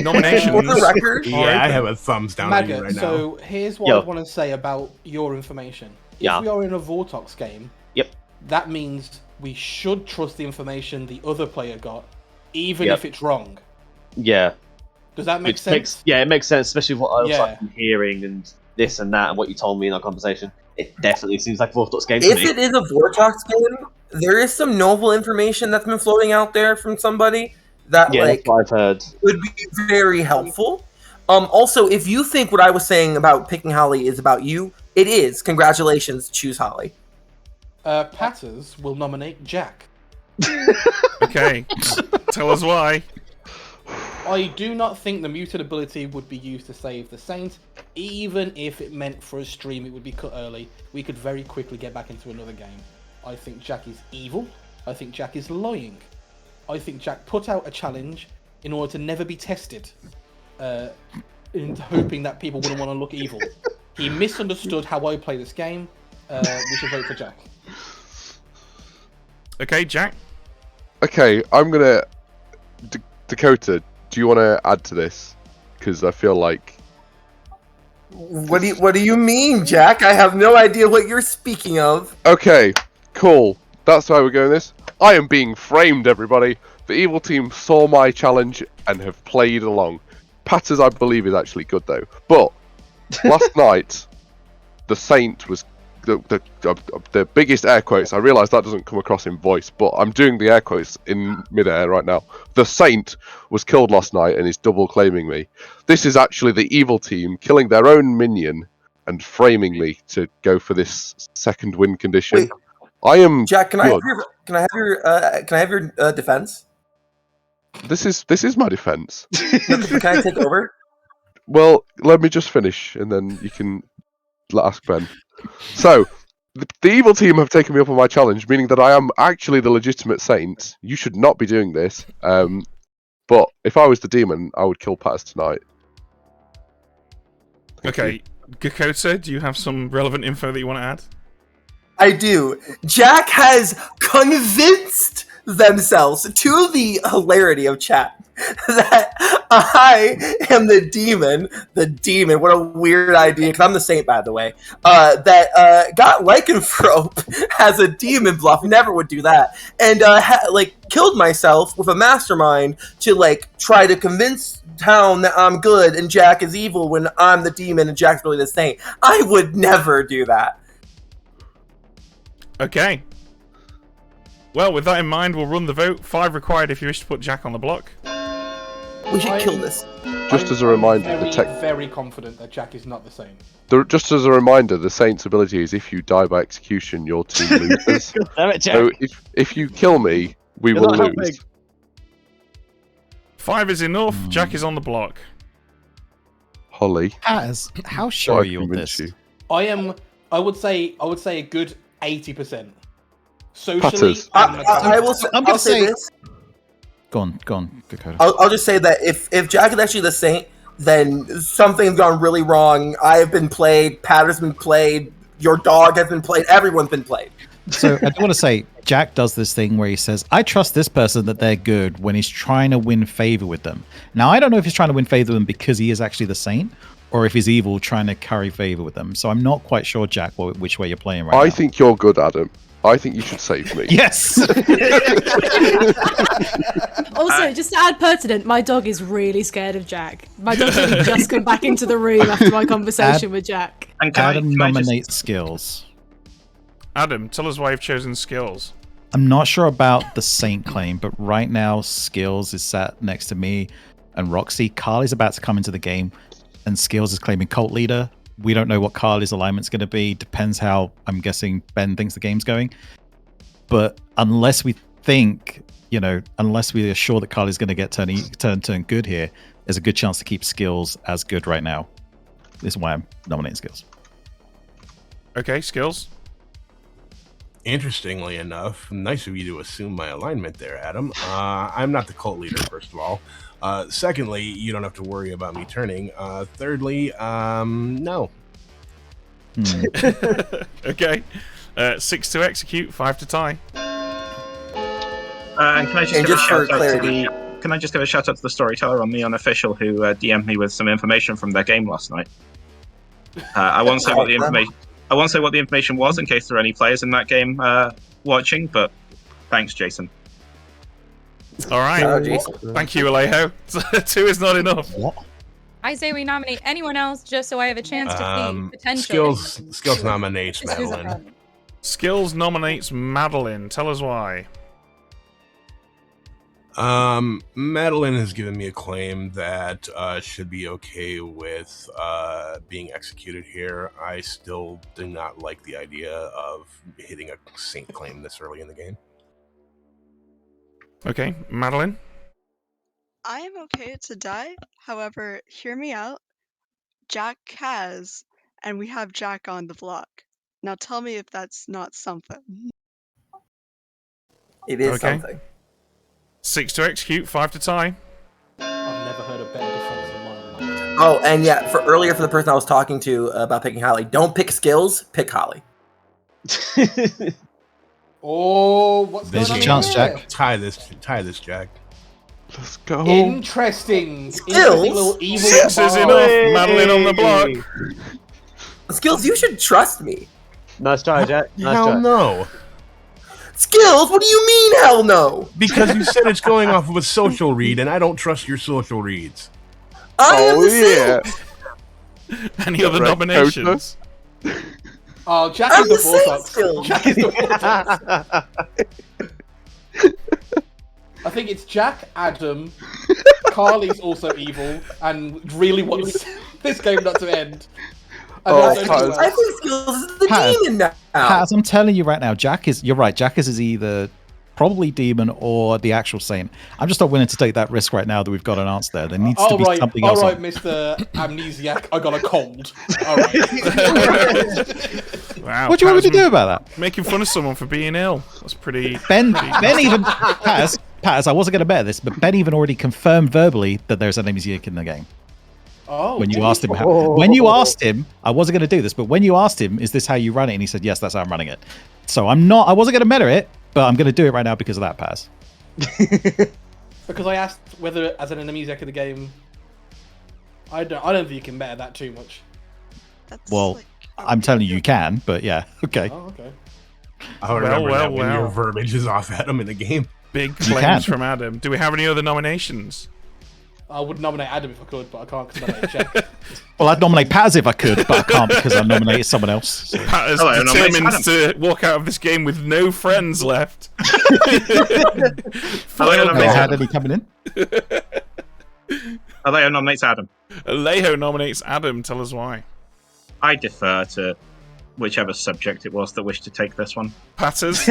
Nominations. For the record, Yeah, I have a thumbs down on you Maggot, right now. so here's what Yo. I want to say about your information. If Yeah. we are in a Vortox game, Yep. that means we should trust the information the other player got, even Yep. if it's wrong. Yeah. Does that make Which sense? it makes sense, especially what I was Yeah. like hearing and this and that and what you told me in our conversation. It definitely seems like a Vortox game to if me. it is a Vortox game, there is some novel information that's been floating out there from somebody that Yeah, like that's what I've heard. would be very helpful. Also, if you think what I was saying about picking Holly is about you, it is. Congratulations, choose Holly. Patters will nominate Jack. Okay. Tell us why. I do not think the muted ability would be used to save the Saint. Even if it meant for a stream it would be cut early, we could very quickly get back into another game. I think Jack is evil. I think Jack is lying. I think Jack put out a challenge in order to never be tested, in hoping that people wouldn't want to look evil. He misunderstood how I play this game. We should vote for Jack. Okay, Jack. Okay, I'm gonna. Dakota, do you want to add to this? Because I feel like. What do you mean, Jack? I have no idea what you're speaking of. Okay, cool. That's why we're going this. I am being framed, everybody. The evil team saw my challenge and have played along. Patters, I believe, is actually good though. But last night, the Saint was the biggest air quotes. I realise that doesn't come across in voice, but I'm doing the air quotes in midair right now. The Saint was killed last night and is double claiming me. This is actually the evil team killing their own minion and framing me to go for this second win condition. Wait, I am Jack, can I good. have your defense? This is my defense. No, can I take over? Well, let me just finish, and then you can ask Ben. So, the evil team have taken me up on my challenge, meaning that I am actually the legitimate saint. You should not be doing this. But if I was the demon, I would kill Pattis tonight. Okay, Gakota, do you have some relevant info that you want to add? I do. Jack has convinced themselves, to the hilarity of chat, that I am the demon. The demon. What a weird idea. Because I'm the saint, by the way. That got lycanthrope as a demon bluff. Never would do that. And killed myself with a mastermind to try to convince town that I'm good and Jack is evil when I'm the demon and Jack's really the saint. I would never do that. Okay. Well, with that in mind, we'll run the vote. 5 required if you wish to put Jack on the block. We should kill this. Just as a reminder, I'm very confident that Jack is not the same. Just as a reminder, the saint's ability is if you die by execution, your team loses. Damn it, Jack. So if you kill me, we will not lose. helping. 5 is enough. Jack is on the block. Holly, how sure are you on this? I would say a good 80%. Socially, Patters. I'm going to say this. Go on, Dakota. I'll just say that if Jack is actually the saint, then something's gone really wrong. I have been played, Patter's been played, your dog has been played, everyone's been played. So I do want to say, Jack does this thing where he says, I trust this person that they're good when he's trying to win favor with them. Now, I don't know if he's trying to win favor with them because he is actually the saint, or if he's evil trying to curry favor with them. So I'm not quite sure, Jack, which way you're playing right now. I think you're good, Adam. I think you should save me. Yes! Also, just to add pertinent, my dog is really scared of Jack. My dog's only just come back into the room after my conversation with Jack. And Adam nominates skills. Adam, tell us why you've chosen skills. I'm not sure about the saint claim, but right now skills is sat next to me and Roxy. Carly's about to come into the game, and skills is claiming cult leader. We don't know what Carly's alignment's going to be. Depends how, I'm guessing, Ben thinks the game's going. But unless we think, unless we are sure that Carly's going to get turn good here, there's a good chance to keep skills as good right now. This is why I'm nominating skills. Okay, skills. Interestingly enough, nice of you to assume my alignment there, Adam. I'm not the cult leader, first of all. Secondly, you don't have to worry about me turning. Thirdly, no. Okay. 6 to execute, 5 to tie. And can I just give a shout out to the storyteller on the unofficial who DM'd me with some information from their game last night. I won't say what the information. I won't say what the information was in case there are any players in that game watching, but thanks, Jason. All right. Thank you, Alejo. 2 is not enough. What? I say we nominate anyone else just so I have a chance to see potential. Skills nominates Madeline. Skills nominates Madeline. Tell us why. Madeline has given me a claim that should be okay with being executed here. I still do not like the idea of hitting a saint claim this early in the game. Okay, Madeline? I am okay to die. However, hear me out. Jack has, and we have Jack on the block. Now tell me if that's not something. It is something. 6 to execute, 5 to tie. I've never heard a better defense than mine. Oh, and yeah, for the person I was talking to about picking Holly, don't pick skills, pick Holly. Oh, what's There's going a on chance, here? Jack. Tie this, Jack. Let's go. Interesting. Skills? Little evil 6 is enough. Madeline on the block. Skills, you should trust me. Nice try, Jack. Nice Hell try. no. Skills? What do you mean, hell no? Because you said it's going off of a social read, and I don't trust your social reads. I am the saint. Any other nominations? Oh, Jack I'm is the the Vortex. skills. Jack is the Vortex. I think it's Jack, Adam, Carly's also evil, and really wants this game not to end. I think Skills is the demon now. Paz, I'm telling you right now, you're right. Jack is either probably demon or the actual saint. I'm just not willing to take that risk right now that we've got an answer there. There needs to be something else. All right, Mr. Amnesiac, I got a cold. All right. Wow. What do you want me to do about that? Making fun of someone for being ill. That's pretty. Ben even Paz, I wasn't going to bet this, but Ben even already confirmed verbally that there's an amnesiac in the game. Oh. When you asked him, when you asked him, I wasn't going to do this, but when you asked him, is this how you run it? And he said, yes, that's how I'm running it. So I wasn't going to meta it, but I'm going to do it right now because of that, Paz. Because I asked whether, as an amnesiac of the game, I don't think you can meta that too much. Well, I'm telling you can, but yeah, okay. Oh, okay. I remember that when your verbiage is off Adam in the game. Big claims from Adam. Do we have any other nominations? I would nominate Adam if I could, but I can't because I nominate Jack. Well, I'd nominate Paz if I could, but I can't because I nominated someone else. So. Pat is determined to walk out of this game with no friends left. Had any coming in? Alejo nominates Adam. Alejo nominates Adam. Tell us why. I defer to whichever subject it was that wished to take this one. Patters.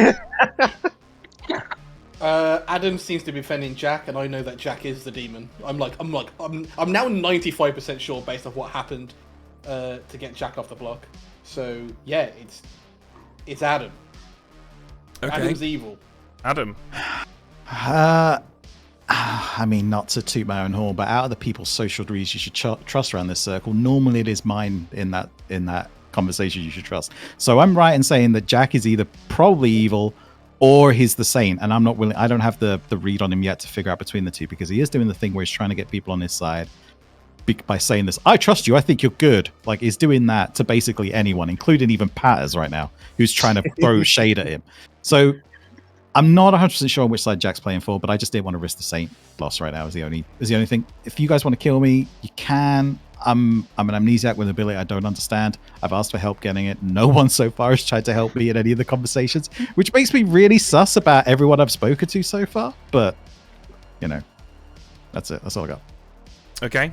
Adam seems to be defending Jack, and I know that Jack is the demon. I'm now 95% sure based on what happened to get Jack off the block. So yeah, it's Adam. Okay. Adam's evil. Adam. I mean, not to toot my own horn, but out of the people's social degrees you should trust around this circle, normally it is mine in that conversation you should trust. So I'm right in saying that Jack is either probably evil or he's the saint, and I'm not willing. I don't have the read on him yet to figure out between the two, because he is doing the thing where he's trying to get people on his side by saying this. I trust you. I think you're good. Like, he's doing that to basically anyone, including even Patters right now, who's trying to throw shade at him. So I'm not 100% sure on which side Jack's playing for, but I just didn't want to risk the saint loss right now. Is the only thing. If you guys want to kill me, you can. I'm an amnesiac with an ability I don't understand. I've asked for help getting it. No one so far has tried to help me in any of the conversations, which makes me really sus about everyone I've spoken to so far. But, that's it. That's all I got. Okay.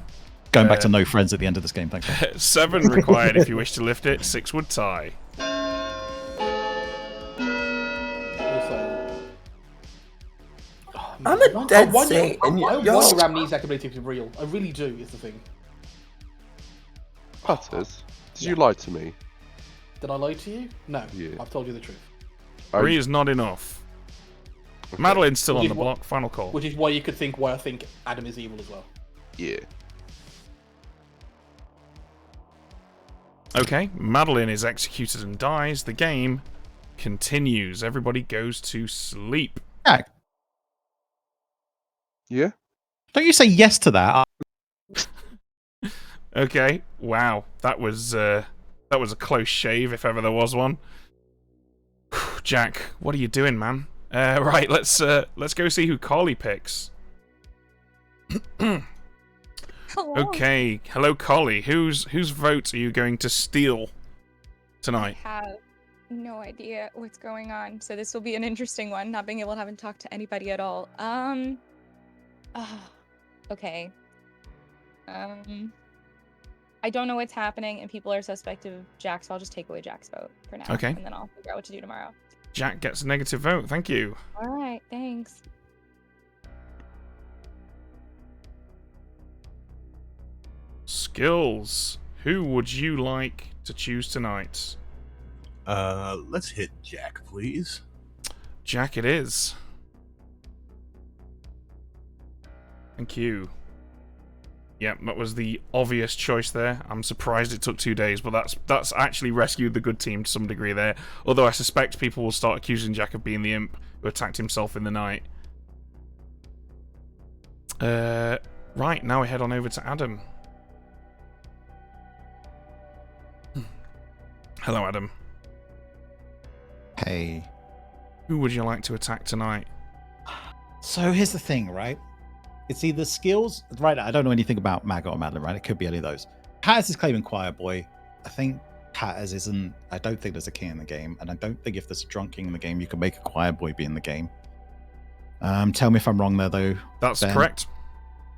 Going back to no friends at the end of this game. Thanks. 7 required if you wish to lift it. 6 would tie. I'm a dead saint. I want your amnesiac ability to be real. I really do, is the thing. Patters, did you lie to me? Did I lie to you? No. Yeah. I've told you the truth. 3 is not enough. Okay. Madeline's still on the block. Final call. Which is why you could think why I think Adam is evil as well. Yeah. Okay, Madeline is executed and dies. The game continues. Everybody goes to sleep. Yeah? Don't you say yes to that? Okay. Wow. That was a close shave, if ever there was one. Jack, what are you doing, man? Right, let's go see who Carly picks. Hello. Okay. Hello, Carly. Whose vote are you going to steal tonight? I have no idea what's going on, so this will be an interesting one, not being able to have and talk to anybody at all. Okay. I don't know what's happening, and people are suspect of Jack, so I'll just take away Jack's vote for now. Okay. And then I'll figure out what to do tomorrow. Jack gets a negative vote. Thank you. Alright, thanks. Skills. Who would you like to choose tonight? Let's hit Jack, please. Jack it is. Thank you. Yeah, that was the obvious choice there. I'm surprised it took 2 days, but that's actually rescued the good team to some degree there. Although I suspect people will start accusing Jack of being the imp who attacked himself in the night. Right, now we head on over to Adam. Hello, Adam. Hey. Who would you like to attack tonight? So here's the thing, right? It's either skills, right? I don't know anything about Maggot or Madeline, right? It could be any of those. Patters is claiming Choir Boy. I think Patters isn't. I don't think there's a king in the game, and I don't think if there's a drunk king in the game, you can make a Choir Boy be in the game. Tell me if I'm wrong there, though. That's Ben. correct.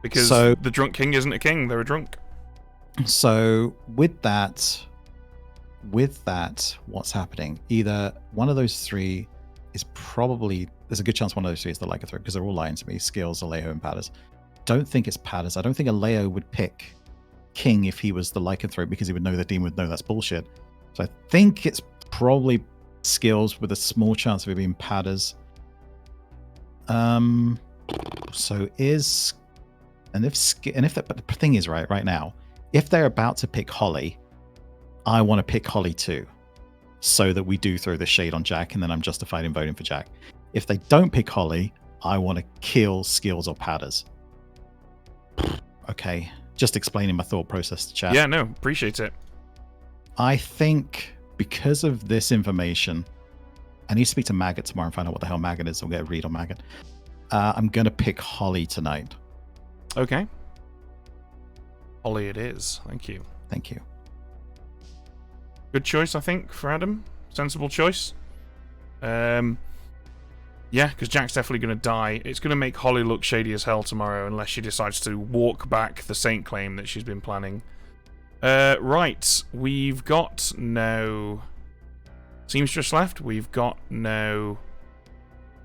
Because the drunk king isn't a king; they're a drunk. So with that, with that, what's happening? Either one of those three is probably, there's a good chance one of those three is the lycanthrope because they're all lying to me, Skills, Alejo, and Padders. Don't think it's Padders. I don't think Alejo would pick King if he was the lycanthrope because he would know the demon would know that's bullshit. So I think it's probably Skills with a small chance of it being Padders. So is, and if the thing is right now, if they're about to pick Holly, I want to pick Holly too, so that we do throw the shade on Jack, and then I'm justified in voting for Jack. If they don't pick Holly, I want to kill Skills or Padders. Okay, just explaining my thought process to chat. Yeah, no, appreciate it. I think because of this information, I need to speak to Maggot tomorrow and find out what the hell Maggot is. I'll get a read on Maggot. I'm going to pick Holly tonight. Okay. Holly it is. Thank you. Thank you. Good choice, I think, for Adam. Sensible choice. Yeah, because Jack's definitely going to die. It's going to make Holly look shady as hell tomorrow unless she decides to walk back the Saint claim that she's been planning. Right, we've got no Seamstress left. We've got no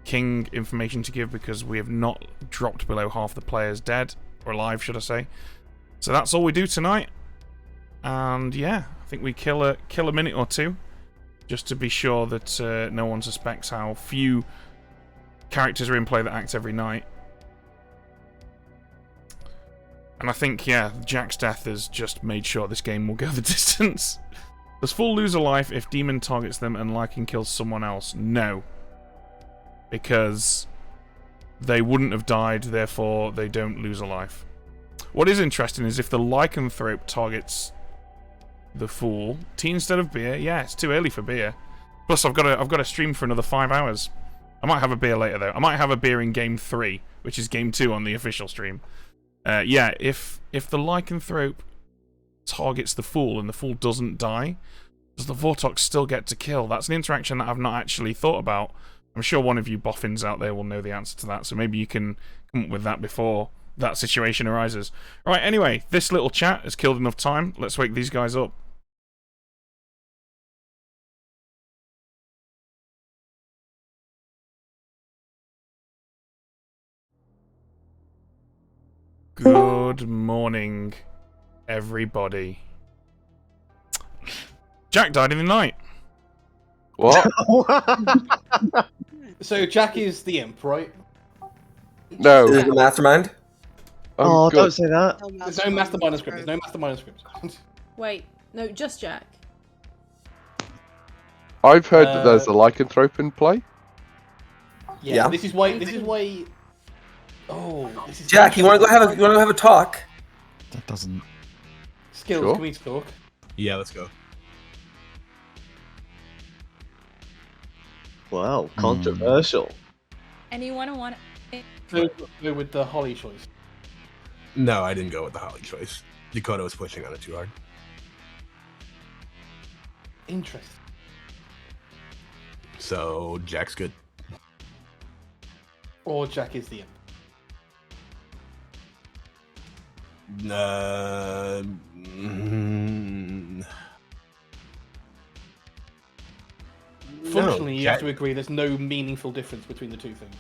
King information to give because we have not dropped below half the players dead, or alive, should I say. So that's all we do tonight. And yeah, I think we kill a minute or two just to be sure that no one suspects how few characters are in play that act every night. And I think, yeah, Jack's death has just made sure this game will go the distance. Does Fool lose a life if Demon targets them and Lycan kills someone else? No. Because they wouldn't have died, therefore they don't lose a life. What is interesting is if the Lycanthrope targets the Fool, tea instead of beer, yeah, it's too early for beer. Plus, I've got to stream for another 5 hours. I might have a beer later, though. I might have a beer in Game 3, which is Game 2 on the official stream. Yeah, if the Lycanthrope targets the Fool and the Fool doesn't die, does the Vortox still get to kill? That's an interaction that I've not actually thought about. I'm sure one of you boffins out there will know the answer to that, so maybe you can come up with that before that situation arises. Right, anyway, this little chat has killed enough time. Let's wake these guys up. Good morning, everybody. Jack died in the night. What? So Jack is the imp, right? No. Is it the mastermind? Oh, don't say that. There's no mastermind script. There's no mastermind script. Wait, no, just Jack. I've heard that there's a lycanthrope in play. Yeah. This is why. Oh, this is Jack, you want to go have a talk? That doesn't. Skills, Sure. can we talk? Yeah, let's go. Wow, controversial. Anyone want Go with the Holly choice. No, I didn't go with the Holly choice. Dakota was pushing on it too hard. Interesting. So Jack's good. Or Jack is the imp. Functionally, you have to agree there's no meaningful difference between the two things.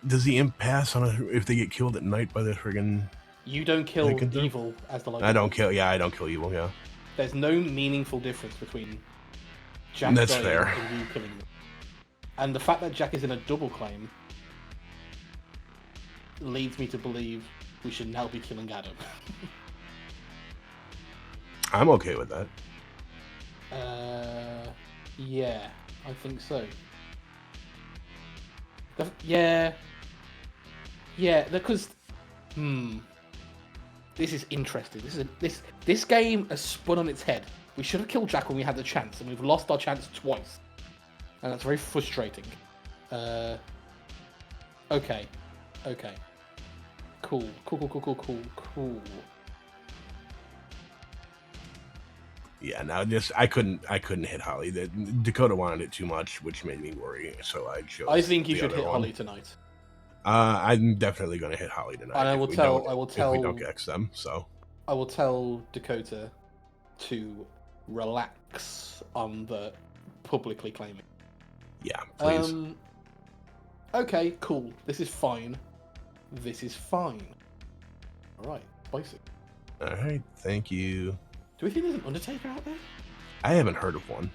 Does the imp pass on if they get killed at night by the friggin'? You don't kill Lycanthrope? evil as the I don't kill. Yeah, I don't kill evil. Yeah. There's no meaningful difference between Jack That's dying fair. and you killing them. And the fact that Jack is in a double claim leads me to believe we should now be killing Adam. I'm okay with that. Yeah, I think so. Yeah, because this is interesting. This game has spun on its head. We should have killed Jack when we had the chance, and we've lost our chance twice, and that's very frustrating. Okay, cool. Yeah, now just I couldn't hit Holly. Dakota wanted it too much, which made me worry. So I chose. I think you the should other hit one. Holly tonight. I'm definitely going to hit Holly tonight. And I will if we tell. don't- I will if tell. we don't X them. So I will tell Dakota to relax on the publicly claiming. Yeah, please. Okay, cool. This is fine. This is fine. Alright, basic. Alright, thank you. Do we think there's an Undertaker out there? I haven't heard of one.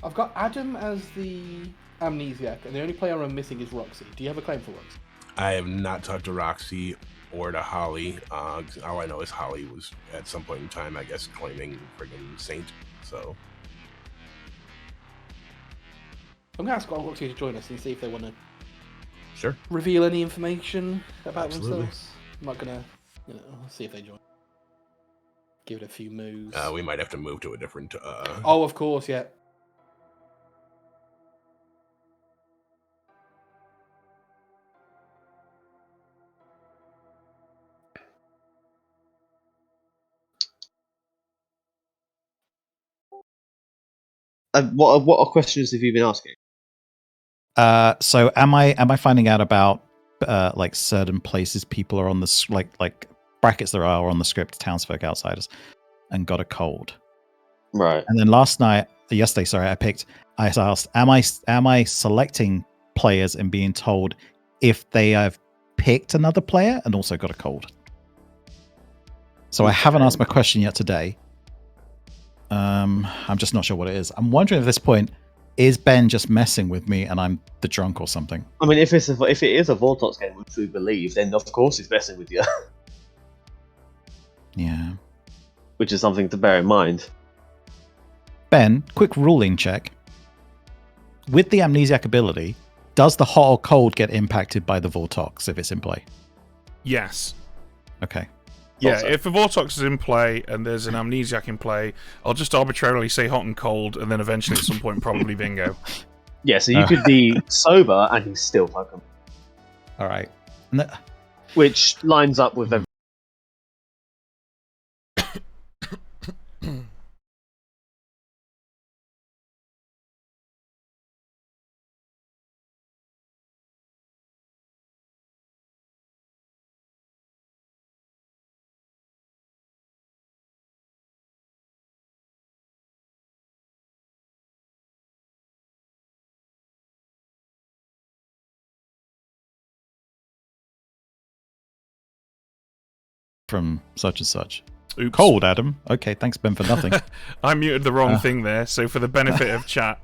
I've got Adam as the amnesiac, and the only player I'm missing is Roxy. Do you have a claim for Roxy? I have not talked to Roxy or to Holly. All I know is Holly was at some point in time, I guess, claiming friggin' Saint. So I'm gonna ask Roxy to join us and see if they want to sure reveal any information about Absolutely. themselves. I'm not gonna, see if they join. Give it a few moves. we might have to move to a different. Oh, of course, yeah. What questions have you been asking? So am I finding out about like certain places people are on the like brackets there are on the script, townsfolk, outsiders, and got a cold. Right. And then yesterday, sorry, I asked, am I selecting players and being told if they have picked another player and also got a cold? So I haven't asked my question yet today. I'm just not sure what it is. I'm wondering at this point, is Ben just messing with me and I'm the drunk or something? I mean, if it is a Vortox game, which we believe, then of course he's messing with you. Yeah. Which is something to bear in mind. Ben, quick ruling check. With the amnesiac ability, does the hot or cold get impacted by the Vortox if it's in play? Yes. Okay. Yeah, Also. if a Vortox is in play and there's an amnesiac in play, I'll just arbitrarily say hot and cold, and then eventually at some point probably bingo. Yeah, so you could be sober and he's still fucking. All right. Which lines up with everything. From such and such. Oops. Cold, Adam. Okay, thanks, Ben, for nothing. I muted the wrong thing there, so for the benefit of chat.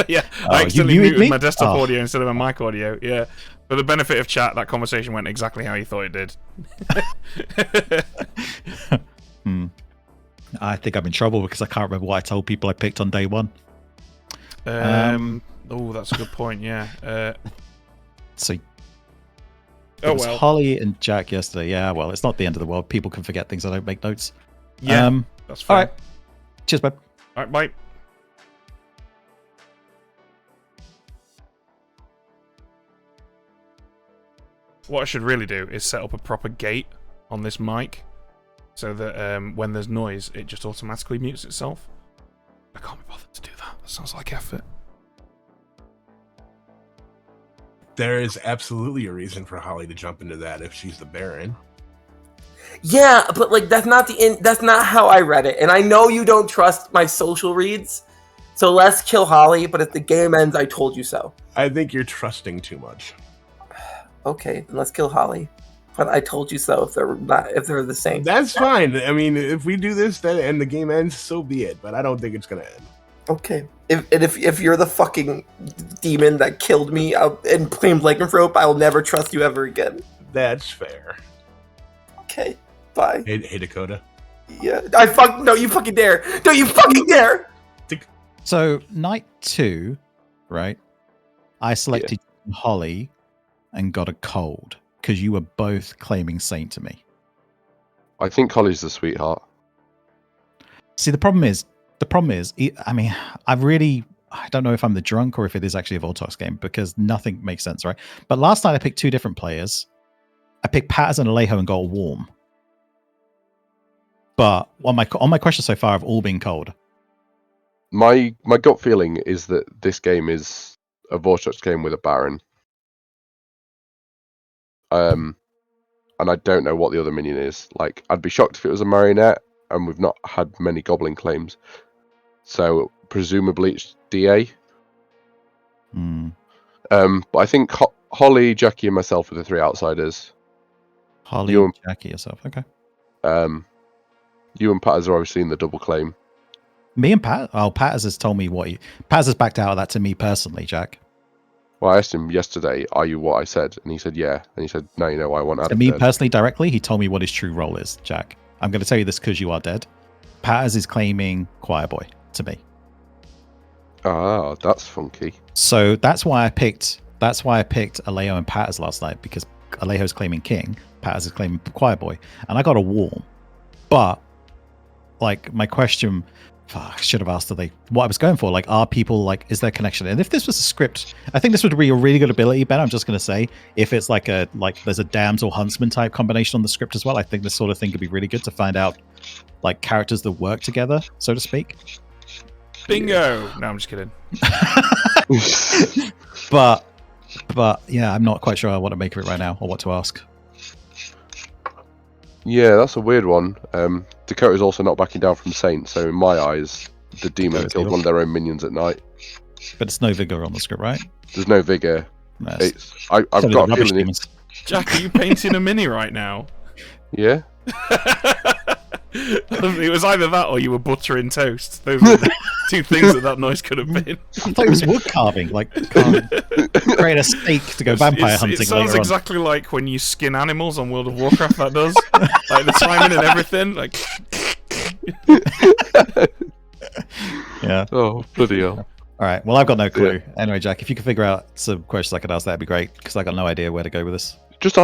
Yeah, Oh, I you accidentally muted muted me? my desktop Oh. audio instead of my mic audio. Yeah. For the benefit of chat, that conversation went exactly how you thought it did. I think I'm in trouble because I can't remember what I told people I picked on day one. Oh, that's a good point, yeah. So Oh, it was well. Holly and Jack yesterday. Yeah, well, it's not the end of the world. People can forget things. I don't make notes. Yeah, that's fair. All right. Cheers, bud. All right, bye. What I should really do is set up a proper gate on this mic so that when there's noise, it just automatically mutes itself. I can't be bothered to do that. That sounds like effort. There is absolutely a reason for Holly to jump into that if she's the Baron. Yeah, but like that's not that's not how I read it. And I know you don't trust my social reads, so let's kill Holly. But if the game ends, I told you so. I think you're trusting too much. Okay, then let's kill Holly. But I told you so. If they're the same, That's fine. I mean, if we do this then and the game ends, so be it. But I don't think it's gonna end. okay. If you're the fucking demon that killed me and claimed lycanthrope, I will never trust you ever again. That's fair. Okay, bye. Hey Dakota. Yeah, no, you fucking dare! Don't you fucking dare! So night 2, right? I selected Holly and got a cold because you were both claiming Saint to me. I think Holly's the sweetheart. See, the problem is, I mean, I don't know if I'm the drunk or if it is actually a Voltox game because nothing makes sense, right? But last night I picked 2 different players. I picked Patterson and Alejo and got a warm. But on my questions so far have all been cold. My gut feeling is that this game is a Vortex game with a Baron. and I don't know what the other minion is. Like, I'd be shocked if it was a marionette, and we've not had many goblin claims. So presumably it's DA. But I think Holly, Jackie, and myself are the 3 outsiders. Holly, You and- Jackie, yourself. Okay. You and Patters are obviously in the double claim. Me and Pat. Oh, Patters has told me what he. Patters has backed out of that to me personally, Jack. Well, I asked him yesterday, "Are you what I said?" And he said, "Yeah." And he said, "No, you know, I want To Adam me dead." personally, directly, he told me what his true role is, Jack. I'm going to tell you this because you are dead. Patters is claiming Choir Boy to me. Ah, that's funky. So that's why I picked. That's why I picked Alejo and Patters last night, because Alejo's claiming King, Patters is claiming Choir Boy, and I got a warm. But like my question, I should have asked what I was going for. Like, are people like, is there connection? And if this was a script, I think this would be a really good ability, Ben. I'm just going to say, if it's like there's a damsel huntsman type combination on the script as well, I think this sort of thing could be really good to find out like characters that work together, so to speak. Bingo! No, I'm just kidding. But yeah, I'm not quite sure what to make of it right now or what to ask. Yeah, that's a weird one. Dakota's also not backing down from Saint, so in my eyes, the demon killed one of their own minions at night. But it's no vigor on the script, right? There's no vigor. Nice. I've got a feeling. Jack, are you painting a mini right now? Yeah. It was either that or you were buttering toast. Those were the 2 things that noise could have been. I thought it was wood carving, like create a steak to go vampire hunting. It sounds later exactly like when you skin animals on World of Warcraft. That does, like the timing and everything. Like, yeah. Oh, bloody hell! All right. Well, I've got no clue. Yeah. Anyway, Jack, if you could figure out some questions I could ask, that'd be great, because I got no idea where to go with this. Just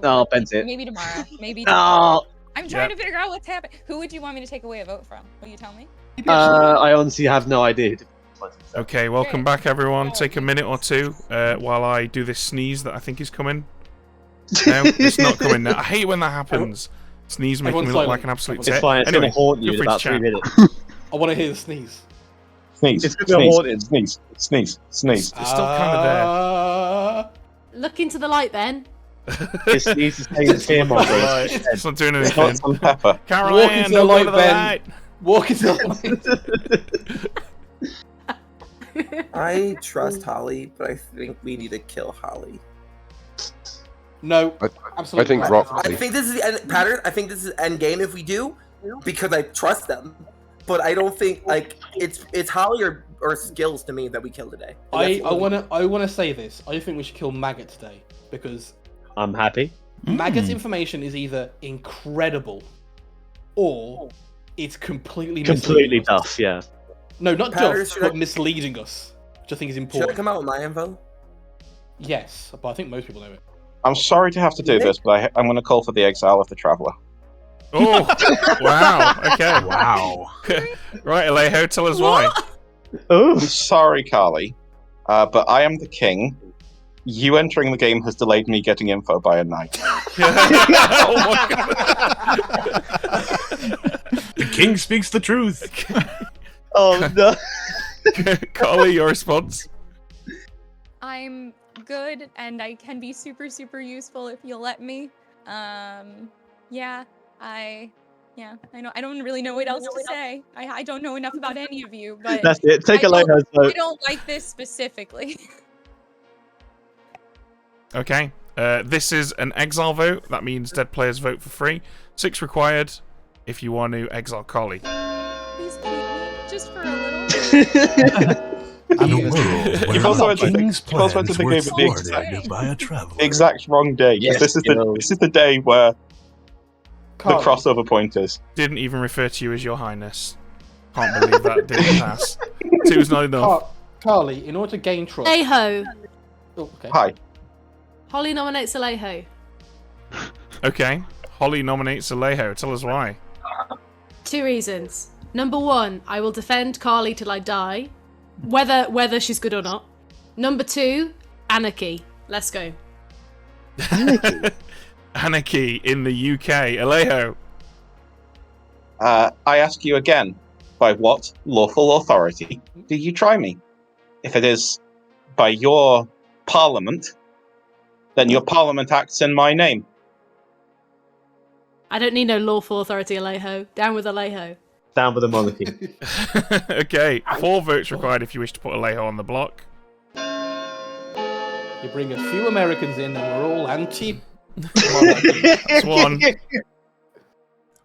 No, Ben's it. Maybe tomorrow. Maybe No. tomorrow. I'm trying to figure out what's happening. Who would you want me to take away a vote from? Will you tell me? I honestly have no idea. okay, welcome back, everyone. Take a minute or 2 while I do this sneeze that I think is coming. No, it's not coming now. I hate when that happens. Sneeze making me look like an absolute tit. It's fine. It's Anyway, going to haunt you feel in free to about 3 chat. minutes. I want to hear the sneeze. Sneeze. It's going to haunt him. Sneeze. Sneeze. Sneeze. It's still kind of there. Look into the light, Ben. His sneeze is saying It's not doing anything. Not some pepper. Caroline, Walk into the don't go light, to the Ben. light. Walk into the light. I trust Holly, but I think we need to kill Holly. No, absolutely. I think not. Rock. I think this is the end pattern. I think this is end game if we do, because I trust them. But I don't think it's Holly or Skills to me that we kill today. I wanna say this. I think we should kill Maggot today because I'm happy. Maggot's information is either incredible or it's completely Completely duff, yeah. No, not Patters, duff, but misleading us, which I think is Should I important. come out with my info? Yes, but I think most people know it. I'm sorry to have to do this, but I'm going to call for the exile of the Traveller. Oh, wow. Okay. Wow. Right, Alejo, tell us why. I'm sorry, Carly, but I am the king. You entering the game has delayed me getting info by a night. Oh my god. The king speaks the truth. Oh no. Carly, your response? I'm good, and I can be super, super useful if you'll let me. Yeah, I know. I don't really know what else to say. I don't know enough about any of you, but That's it. Take a Alejo's I vote. don't like this specifically. Okay. This is an exile vote. That means dead players vote for free. 6 required if you want to exile Carly. Please keep me just for a little. You've also entered the game at the exact wrong day. Yes, this is the day where Carly. the crossover point is. Didn't even refer to you as your highness. Can't believe that didn't pass. 2's not enough. Carly, in order to gain trust. Alejo. Oh, okay. Hi. Holly nominates Alejo. Okay. Holly nominates Alejo. Tell us why. 2 reasons. Number 1, I will defend Carly till I die, whether she's good or not. Number 2, anarchy. Let's go. Anarchy in the UK. Alejo. I ask you again, by what lawful authority do you try me? If it is by your parliament, then your parliament acts in my name. I don't need no lawful authority, Alejo. Down with Alejo. Down with the monarchy. Okay, 4 votes required if you wish to put Alejo on the block. You bring a few Americans in, and we're all anti. That's 1.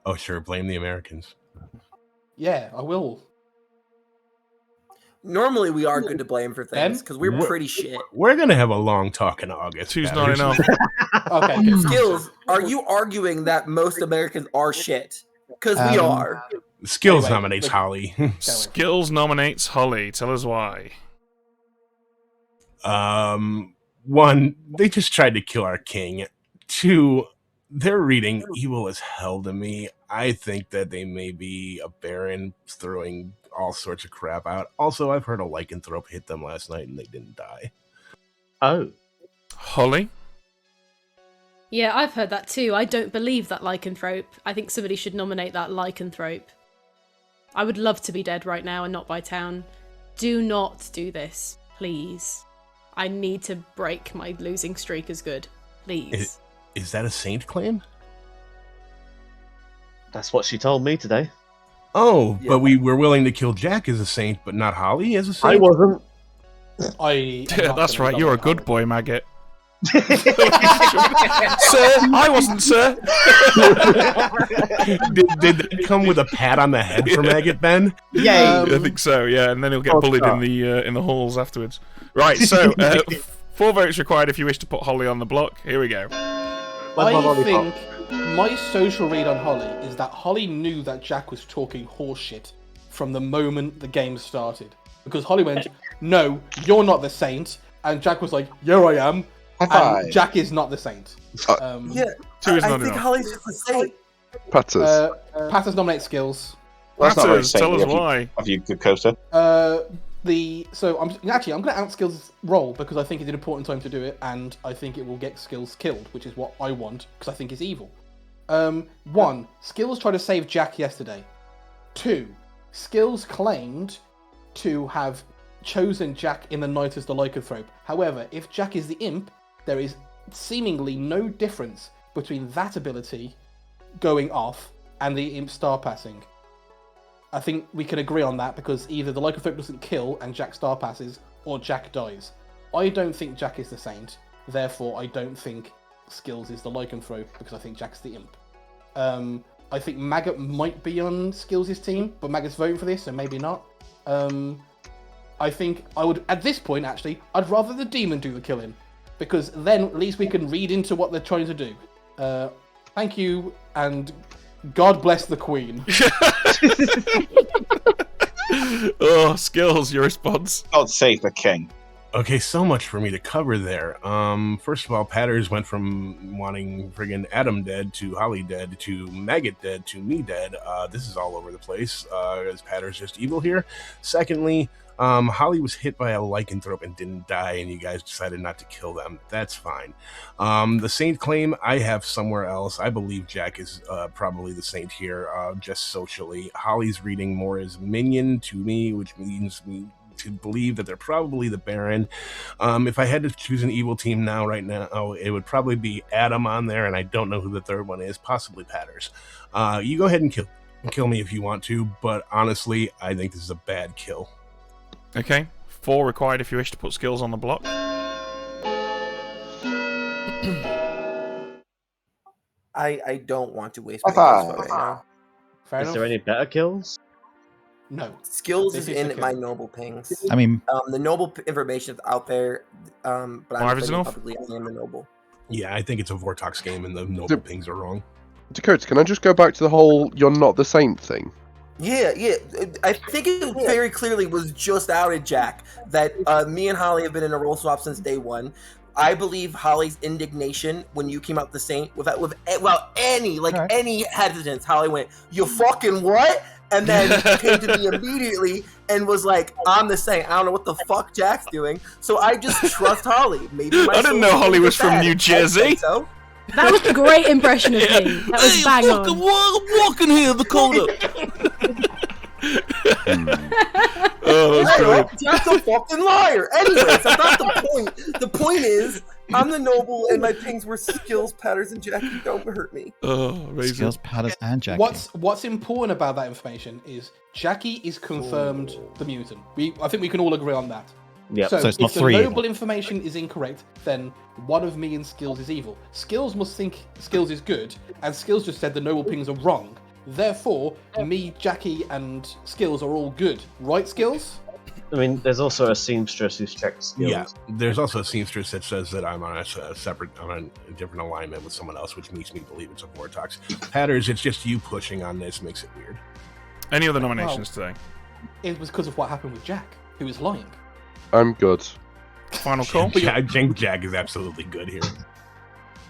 Oh, sure. Blame the Americans. Yeah, I will. Normally, we are good to blame for things because we're pretty shit. We're gonna have a long talk in August. 2's not enough. Okay. Skills, are you arguing that most Americans are shit? Because we are. Skills nominates Holly. Skills nominates Holly. Tell us why. 1, they just tried to kill our king. 2, they're reading evil as hell to me. I think that they may be a baron throwing all sorts of crap out. Also, I've heard a lycanthrope hit them last night and they didn't die. Oh. Holly? Yeah, I've heard that too. I don't believe that lycanthrope. I think somebody should nominate that lycanthrope. I would love to be dead right now and not by town. Do not do this, please. I need to break my losing streak as good. Please. Is that a saint claim? That's what she told me today. Oh, yeah. But we were willing to kill Jack as a saint, but not Holly as a saint? I wasn't. That's right, you're a good boy, maggot. Sir, I wasn't, sir. did it come with a pat on the head for Maggot Ben? Yeah, I think so. Yeah, and then he'll get bullied in the halls afterwards. Right, so 4 votes required if you wish to put Holly on the block. Here we go. I think my social read on Holly is that Holly knew that Jack was talking horseshit from the moment the game started, because Holly went, "No, you're not the saint," and Jack was like, "Yeah, I am." And Jack is not the saint. Yeah, 2 is not I think enough. Holly's just the saint. Patters. Patters nominate skills. Well, that's not very Patters, tell us saintly why. of you, good Costa. I'm going to out Skills' roll because I think it's an important time to do it, and I think it will get Skills killed, which is what I want because I think it's evil. 1, Skills tried to save Jack yesterday. 2, Skills claimed to have chosen Jack in the night as the lycanthrope. However, if Jack is the imp, there is seemingly no difference between that ability going off and the imp star passing. I think we can agree on that because either the lycanthrope doesn't kill and Jack star passes, or Jack dies. I don't think Jack is the saint, therefore I don't think Skills is the lycanthrope because I think Jack's the imp. I think Maggot might be on Skills' team, but Maggot's voting for this, so maybe not. I think I would, at this point actually, I'd rather the demon do the killing, because then at least we can read into what they're trying to do. Thank you, and God bless the Queen. Oh, Skills, your response. God save the king. Okay, so much for me to cover there. First of all, Patters went from wanting friggin' Adam dead to Holly dead to Maggot dead to me dead. This is all over the place. Is Patters just evil here? Secondly, Holly was hit by a lycanthrope and didn't die, and you guys decided not to kill them. That's fine. The saint claim I have somewhere else. I believe Jack is probably the saint here, just socially. Holly's reading more as minion to me, which means me to believe that they're probably the Baron. If I had to choose an evil team right now, it would probably be Adam on there, and I don't know who the third one is, possibly Patters. You go ahead and kill me if you want to, but honestly, I think this is a bad kill. Okay, 4 required if you wish to put Skills on the block. I don't want to waste my vote right now. Is there any better kills? No. Skills is in my noble pings. I mean, the noble information is out there, but I'm Marvin's publicly I am the noble. Yeah, I think it's a Vortox game, and the noble pings are wrong. Dakota, can I just go back to the whole "you're not the saint" thing? Yeah. I think it very clearly was just outed, Jack, that me and Holly have been in a role swap since day one. I believe Holly's indignation when you came out the saint without any hesitance, Holly went, "You fucking what?" And then came to me immediately and was like, "I'm the saint. I don't know what the fuck Jack's doing." So I just trust Holly. Maybe I didn't know Holly was from New Jersey. So. That was a great impression of me. That was bang on. I'm walking here, Dakota. Oh, that's great. Jack's a fucking liar. Anyways, that's not the point. The point is, I'm the noble, and my pings were skills, patterns, and Jackie. Don't hurt me. Oh, amazing. Skills, patterns, and Jackie. What's important about that information is Jackie is confirmed the mutant. I think we can all agree on that. Yep. So it's not if the three noble evil. information is incorrect, then one of me and Skills is evil. Skills must think Skills is good, and Skills just said the noble pings are wrong. Therefore, me, Jackie, and Skills are all good. Right, Skills? I mean, there's also a seamstress who's checked skills. Yeah, there's also a seamstress that says that I'm on a different alignment with someone else, which makes me believe it's a vortex. Hatters, it's just you pushing on this makes it weird. Any other nominations today? It was because of what happened with Jack, who was lying. I'm good. Final call? I think Jack is absolutely good here.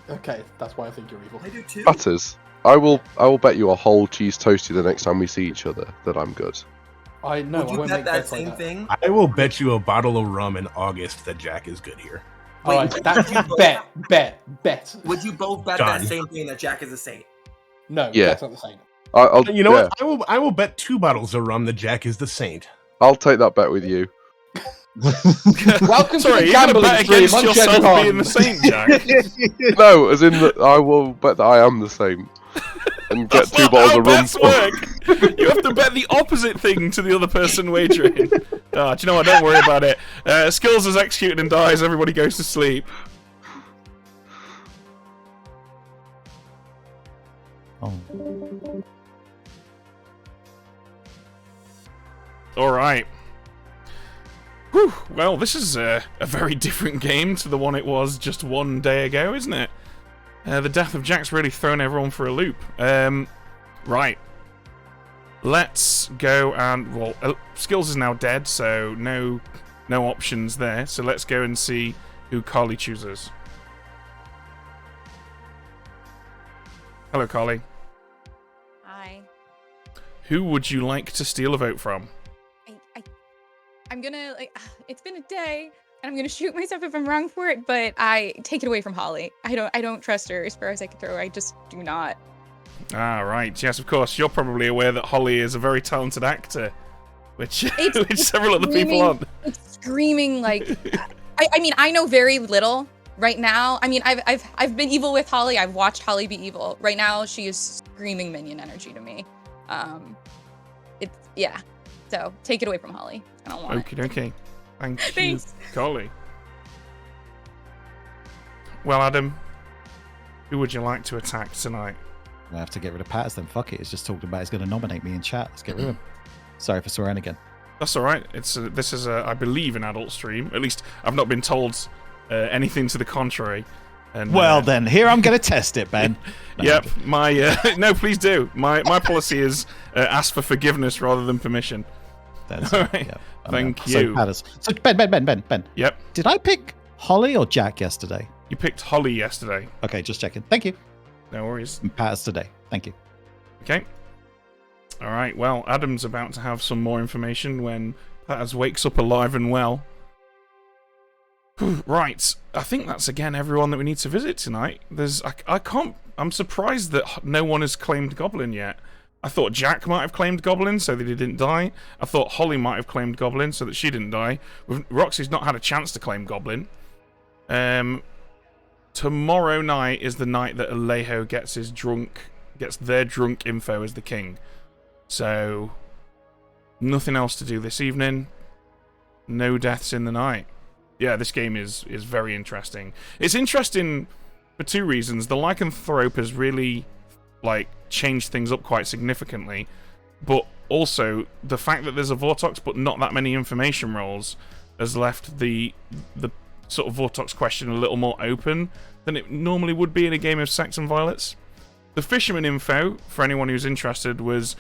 Okay, that's why I think you're evil. I do too. Butters, I will bet you a whole cheese toasty the next time we see each other that I'm good. I know. Would you bet that same thing? I will bet you a bottle of rum in August that Jack is good here. All right, that's bet. Would you both bet Done. that same thing that Jack is a saint? No, Yeah. that's not the same. You know what? I will bet 2 bottles of rum that Jack is the saint. I'll take that bet with you. Welcome Sorry, to the you're gonna gambling bet stream against on yourself Gen being the saint, Jack? No, as in that I will bet that I am the same. And get 2 bottles of rum. Bets work. You have to bet the opposite thing to the other person wagering. Oh, do you know what? Don't worry about it. Skills is executed and dies. Everybody goes to sleep. Oh. All right. Whew. Well, this is a very different game to the one it was just one day ago, isn't it? The death of Jack's really thrown everyone for a loop. Right. Let's go and... Well, Skills is now dead, so no options there. So let's go and see who Carly chooses. Hello, Carly. Hi. Who would you like to steal a vote from? I'm gonna it's been a day, and I'm gonna shoot myself if I'm wrong for it, but I take it away from Holly. I don't trust her as far as I can throw. I just do not. Ah, right. Yes, of course. You're probably aware that Holly is a very talented actor, which several other people aren't. It's screaming like. I mean, I know very little right now. I mean, I've been evil with Holly. I've watched Holly be evil. Right now, she is screaming minion energy to me. Yeah. So take it away from Holly. I don't want it. Okay. Thank you, Thanks. Carly. Well, Adam, who would you like to attack tonight? I have to get rid of Patters then. Fuck it. He's just talking about he's going to nominate me in chat. Let's get rid of him. Sorry for swearing again. That's all right. This is I believe, an adult stream. At least I've not been told anything to the contrary. And, well, then here I'm going to test it, Ben. No, yep. No, please do. My policy is ask for forgiveness rather than permission. That's all right. Yep, Thank so, you. Patters. So Ben. Yep. Did I pick Holly or Jack yesterday? You picked Holly yesterday. Okay, just checking. Thank you. No worries. And Patters today. Thank you. Okay. All right. Well, Adam's about to have some more information when Patters wakes up alive and well. Right. I think that's again everyone that we need to visit tonight. I'm surprised that no one has claimed Goblin yet. I thought Jack might have claimed Goblin so that he didn't die. I thought Holly might have claimed Goblin so that she didn't die. Roxy's not had a chance to claim Goblin. Tomorrow night is the night that Alejo gets their drunk info as the king. So nothing else to do this evening. No deaths in the night. Yeah, this game is very interesting. It's interesting for 2 reasons. The lycanthrope has really changed things up quite significantly, but also the fact that there's a Vortox but not that many information rolls has left the sort of Vortox question a little more open than it normally would be in a game of sex and violence. The fisherman info, for anyone who's interested, was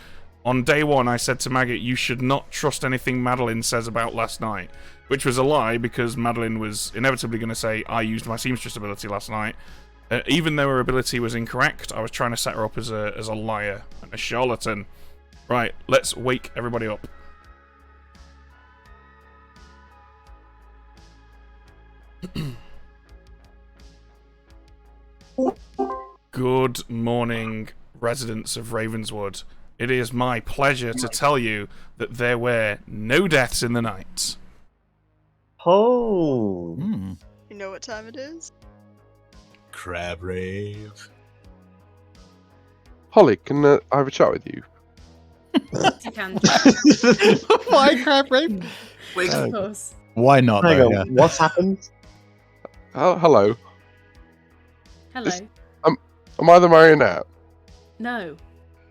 on day 1 I said to Maggot, you should not trust anything Madeline says about last night, which was a lie because Madeline was inevitably going to say I used my seamstress ability last night. Even though her ability was incorrect, I was trying to set her up as a liar and a charlatan. Right, let's wake everybody up. Good morning, residents of Ravenswood. It is my pleasure to tell you that there were no deaths in the night. Oh. You know what time it is? Crab rave. Holly, can I have a chat with you? You can. Why crab rape? Wait, Of course. Why not? Hang Though, on, yeah. what's happened? Hello. Hello. Am I the marionette? No.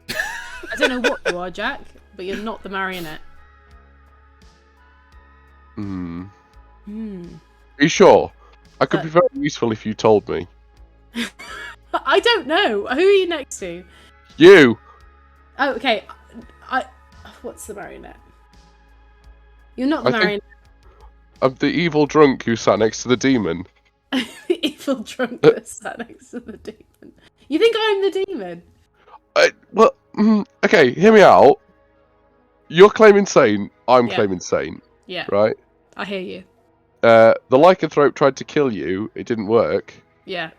I don't know what you are, Jack, but you're not the marionette. Hmm. Hmm. Are you sure? I could be very useful if you told me. I don't know. Who are you next to? You! Oh, okay. What's the marionette? You're not the I think- marionette. I'm the evil drunk who sat next to the demon. The evil drunk that sat next to the demon. You think I'm the demon? Okay, hear me out. You're claiming saint, I'm Yeah. claiming saint. Yeah. Right? I hear you. The lycanthrope tried to kill you, it didn't work. Yeah.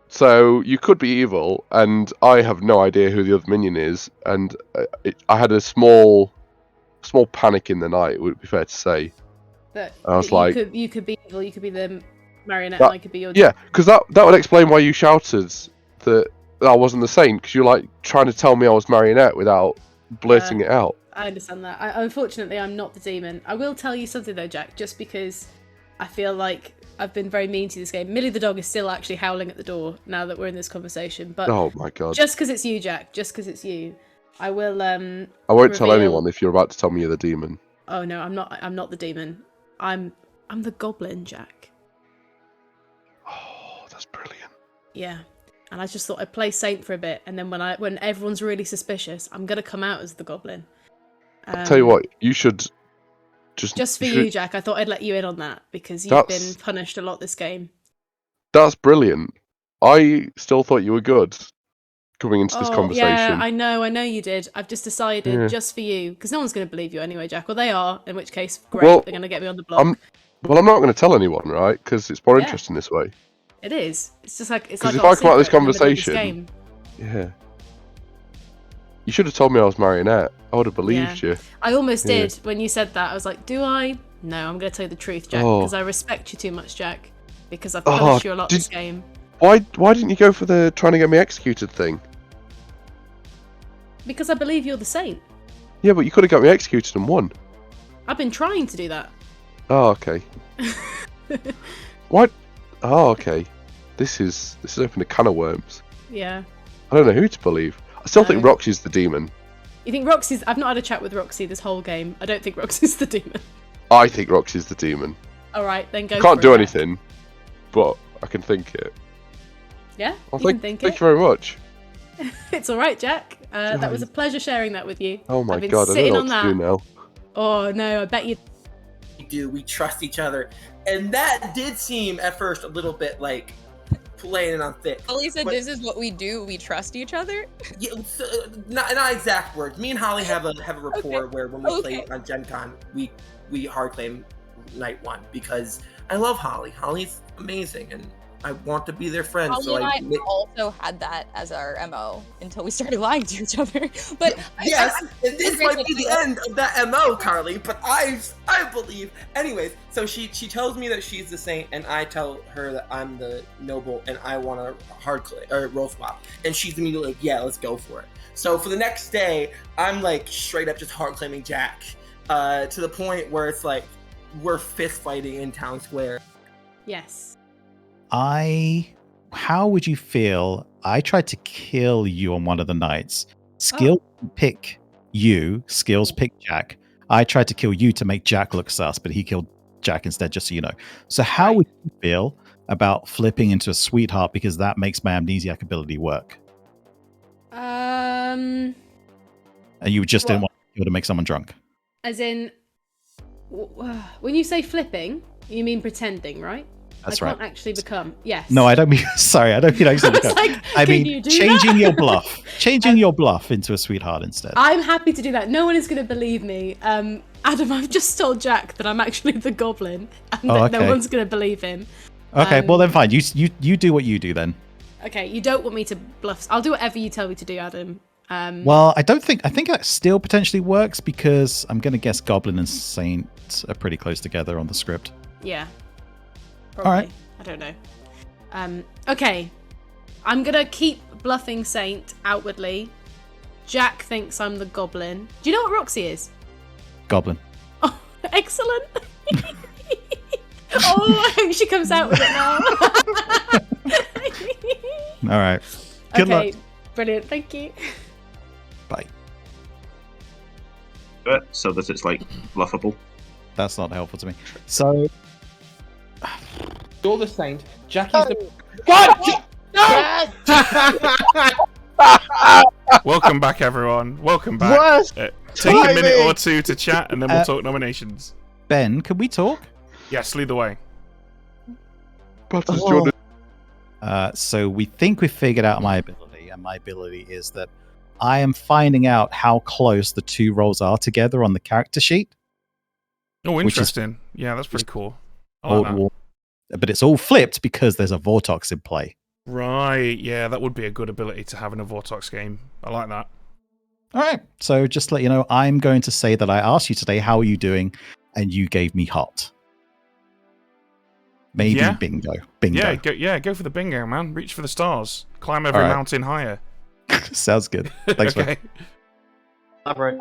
So you could be evil, and I have no idea who the other minion is, and I had a small panic in the night, it would be fair to say. That I was you like... you could be evil, you could be the marionette, That- and I could be your Yeah, because that would explain why you shouted that I wasn't the saint, because you're like trying to tell me I was marionette without blurting it out. I understand that. Unfortunately, I'm not the demon. I will tell you something though, Jack, just because I feel like I've been very mean to this game. Millie the dog is still actually howling at the door now that we're in this conversation. But Oh my god. just because it's you, Jack, just because it's you, I will I won't tell reveal- anyone if you're about to tell me you're the demon. Oh no, I'm not. I'm not the demon. I'm the goblin, Jack. Oh, that's brilliant. Yeah. And I just thought I'd play Saint for a bit, and then when everyone's really suspicious, I'm gonna come out as the goblin. I'll tell you what, you should Just for should- you, Jack. I thought I'd let you in on that because you've been That's- punished a lot this game. That's brilliant. I still thought you were good coming into this conversation. Yeah, I know you did. I've just decided Yeah. just for you, because no one's going to believe you anyway, Jack. Well, they are, in which case, great. Well, They're going to get me on the block. I'm not going to tell anyone, right? Because it's more Yeah. interesting this way. It is. It's just like it's 'Cause like if our I come out of this secret in the middle of this conversation- game. Yeah. You should have told me I was marionette. I would have believed Yeah. you. I almost Yeah. did when you said that. I was like, do I? No, I'm going to tell you the truth, Jack, Oh. because I respect you too much, Jack. Because I've Oh, punished you a lot did- this game. Why didn't you go for the trying to get me executed thing? Because I believe you're the saint. Yeah, but you could have got me executed and won. I've been trying to do that. Oh, okay. What? Oh, okay. This is opened a can of worms. Yeah. I don't know who to believe. I still think No. Roxy's the demon. You think Roxy's... I've not had a chat with Roxy this whole game. I don't think Roxy's the demon. I think Roxy's the demon. Alright, then go I can't for do it, Jack. anything, but I can think it. Yeah, Oh, you can think thank it. you very much. It's alright, Jack. That was a pleasure sharing that with you. Oh my I've been god, I don't sitting know on what that. to do now. Oh no, I bet you... We do. We trust each other, and that did seem at first a little bit like playing it on thick. Holly said But- this is what we do. We trust each other. Yeah, so, not exact words. Me and Holly have a rapport where when we play on Gen Con, we hard claim night one because I love Holly. Holly's amazing, and I want to be their friend. Holly so and I make- also had that as our MO until we started lying to each other. But Yes, and this might be the end of that MO, Carly, but I believe. Anyways, so she tells me that she's the saint, and I tell her that I'm the noble, and I want to roll swap, and she's immediately like, yeah, let's go for it. So for the next day, I'm like straight up just hard claiming Jack, to the point where it's like we're fist fighting in town square. Yes. How would you feel? I tried to kill you on one of the nights. Skill pick you, skills pick Jack. I tried to kill you to make Jack look sus, but he killed Jack instead, just so you know. So how would you feel about flipping into a sweetheart because that makes my amnesiac ability work? And you just didn't want to make someone drunk. As in, when you say flipping, you mean pretending, right? That's I right. can't actually become. Yes. No, I don't mean. Sorry, I don't mean actually I was become. like, I can mean you do changing that? your bluff, changing your bluff into a sweetheart instead. I'm happy to do that. No one is going to believe me. Adam, I've just told Jack that I'm actually the goblin, and that no okay. one's going to believe him. Okay, well then fine. You do what you do then. Okay, you don't want me to bluff. I'll do whatever you tell me to do, Adam. Well, I think that still potentially works because I'm going to guess Goblin and Saint are pretty close together on the script. Yeah. probably. Alright. I don't know. Okay. I'm gonna keep bluffing Saint outwardly. Jack thinks I'm the goblin. Do you know what Roxy is? Goblin. Oh, excellent. Oh, I hope she comes out with it now. All right. Good okay, luck. brilliant. Thank you. Bye. So that it's like bluffable. That's not helpful to me. So You're the Saint. Jackie's the. What? No! Welcome back, everyone. Welcome back. Take a minute or two to chat, and then we'll talk nominations. Ben, can we talk? Yes, lead the way. So we think we've figured out my ability, and my ability is that I am finding out how close the two roles are together on the character sheet. Oh, interesting. Yeah, that's pretty cool. I Old like that. war. But it's all flipped because there's a Vortox in play. Right, yeah, that would be a good ability to have in a Vortox game. I like that. All right. So just to let you know, I'm going to say that I asked you today, how are you doing? And you gave me hot. Maybe Yeah. bingo. Go for the bingo, man. Reach for the stars. Climb every All right. mountain higher. Sounds good. Thanks, okay. man. Elaborate.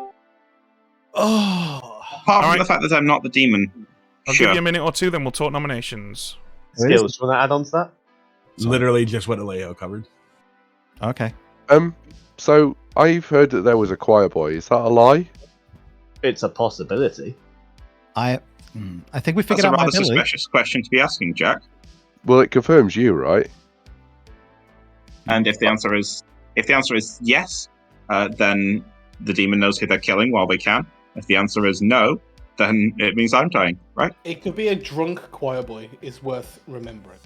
Oh. Apart from the fact that I'm not the demon. I'll Sure. give you a minute or two, then we'll talk nominations. Skills, do you want to add on to that? Literally just what Alejo covered. Okay. So I've heard that there was a choir boy. Is that a lie? It's a possibility. I think we That's figured a out my rather ability. suspicious question to be asking, Jack. Well, it confirms you, right? And if the answer is yes, then the demon knows who they're killing while they can. If the answer is no, then it means I'm dying, right? It could be a drunk choir boy. Is worth remembering.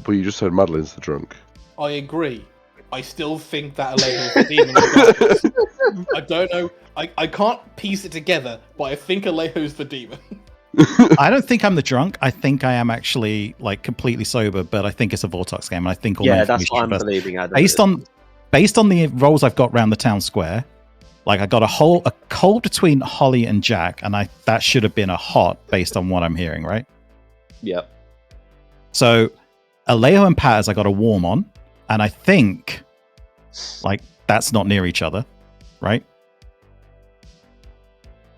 But you just said Madeline's the drunk. I agree. I still think that Alejo is the demon. Regardless. I don't know. I can't piece it together, but I think Alejo's the demon. I don't think I'm the drunk. I think I am actually like completely sober, but I think it's a Vortox game, and I think all Yeah, my that's what I'm information believing. Adam. based on the roles I've got around the town square. Like I got a cold between Holly and Jack, and that should have been a hot based on what I'm hearing, right? Yep. So Alejo and Paz I got a warm on, and I think like that's not near each other, right?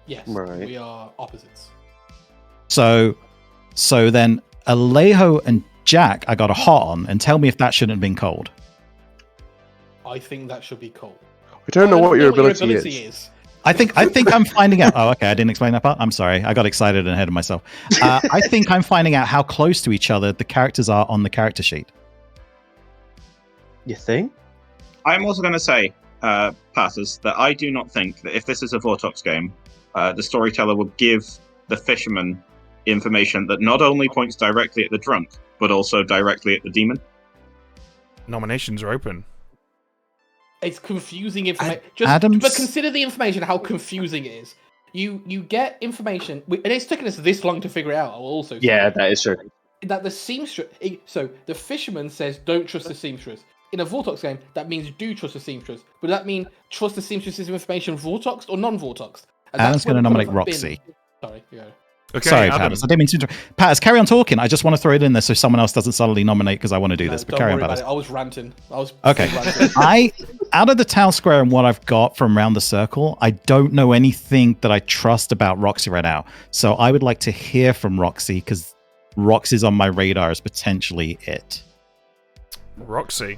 Yes, Right. we are opposites. So then Alejo and Jack I got a hot on, and tell me if that shouldn't have been cold. I think that should be cold. I don't know what your ability is. I think I'm finding out. Oh, okay. I didn't explain that part. I'm sorry. I got excited and ahead of myself. I think I'm finding out how close to each other the characters are on the character sheet. You think? I'm also going to say, Passes, that I do not think that if this is a Vortox game, the storyteller will give the fisherman information that not only points directly at the drunk, but also directly at the demon. Nominations are open. It's confusing information. But consider the information, how confusing it is. You get information, and it's taken us this long to figure it out. I will also say Yeah, that is true. that the seamstress. So the fisherman says, "Don't trust the seamstress." In a Vortox game, that means do trust the seamstress. But does that mean trust the seamstress's information Vortoxed or non-Vortoxed? Adam's going to nominate Roxy. Sorry, yeah. Okay, Sorry, Adam. Pattis. I didn't mean to interrupt. Pattis, carry on talking. I just want to throw it in there so someone else doesn't suddenly nominate because I want to do this. But Don't carry worry on, about Pattis. it. I was ranting. Okay. Ranting. Out of the town square and what I've got from around the circle, I don't know anything that I trust about Roxy right now. So I would like to hear from Roxy because Roxy's on my radar as potentially it. Roxy.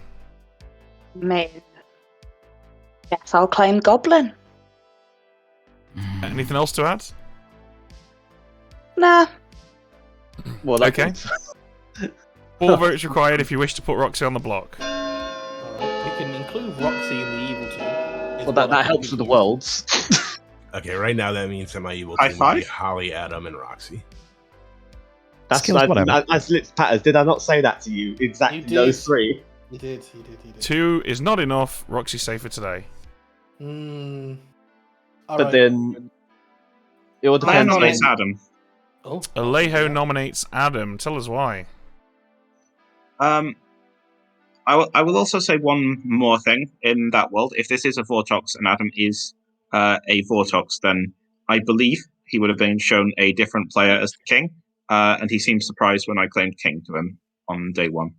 Me. Yes, I'll claim Goblin. Anything else to add? Nah. Well, okay. 4 votes required if you wish to put Roxy on the block. Alright, we can include Roxy in the evil team. Well, that helps with the worlds. Okay, right now that means semi-evil High team would be five? Holly, Adam, and Roxy. That's Skills, whatever. Patters, did I not say that to you? Exactly You did. those three. You did. 2 is not enough. Roxy's safer today. But then it all I depends nominate on Adam. Oh. Alejo nominates Adam. Tell us why. I will also say one more thing in that world. If this is a Vortox and Adam is a Vortox, then I believe he would have been shown a different player as the king. and he seemed surprised when I claimed king to him on day 1.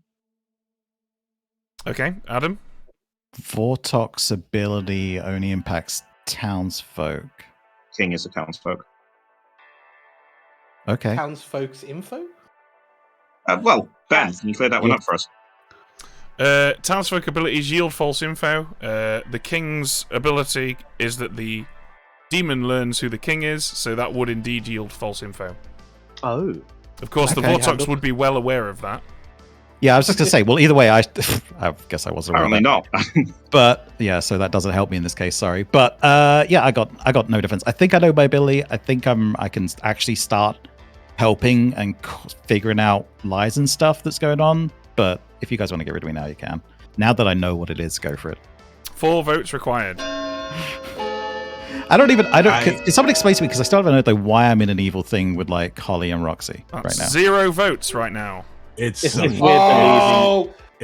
Okay, Adam? Vortox ability only impacts townsfolk. King is a townsfolk. Okay. Townsfolk's info? Well, Ben, can you clear that one up for us? Townsfolk abilities yield false info. The king's ability is that the demon learns who the king is, so that would indeed yield false info. Oh. Of course, the Vortox would be well aware of that. Yeah, I was just going to say, well, either way, I guess I wasn't aware Apparently of that. not. But, yeah, so that doesn't help me in this case, sorry. But, yeah, I got no defense. I think I know my ability. I think I can actually start helping and figuring out lies and stuff that's going on. But if you guys want to get rid of me now, you can. Now that I know what it is, go for it. 4 votes required. Can someone explain to me, because I still haven't heard why I'm in an evil thing with like Holly and Roxy right now. 0 votes right now. It's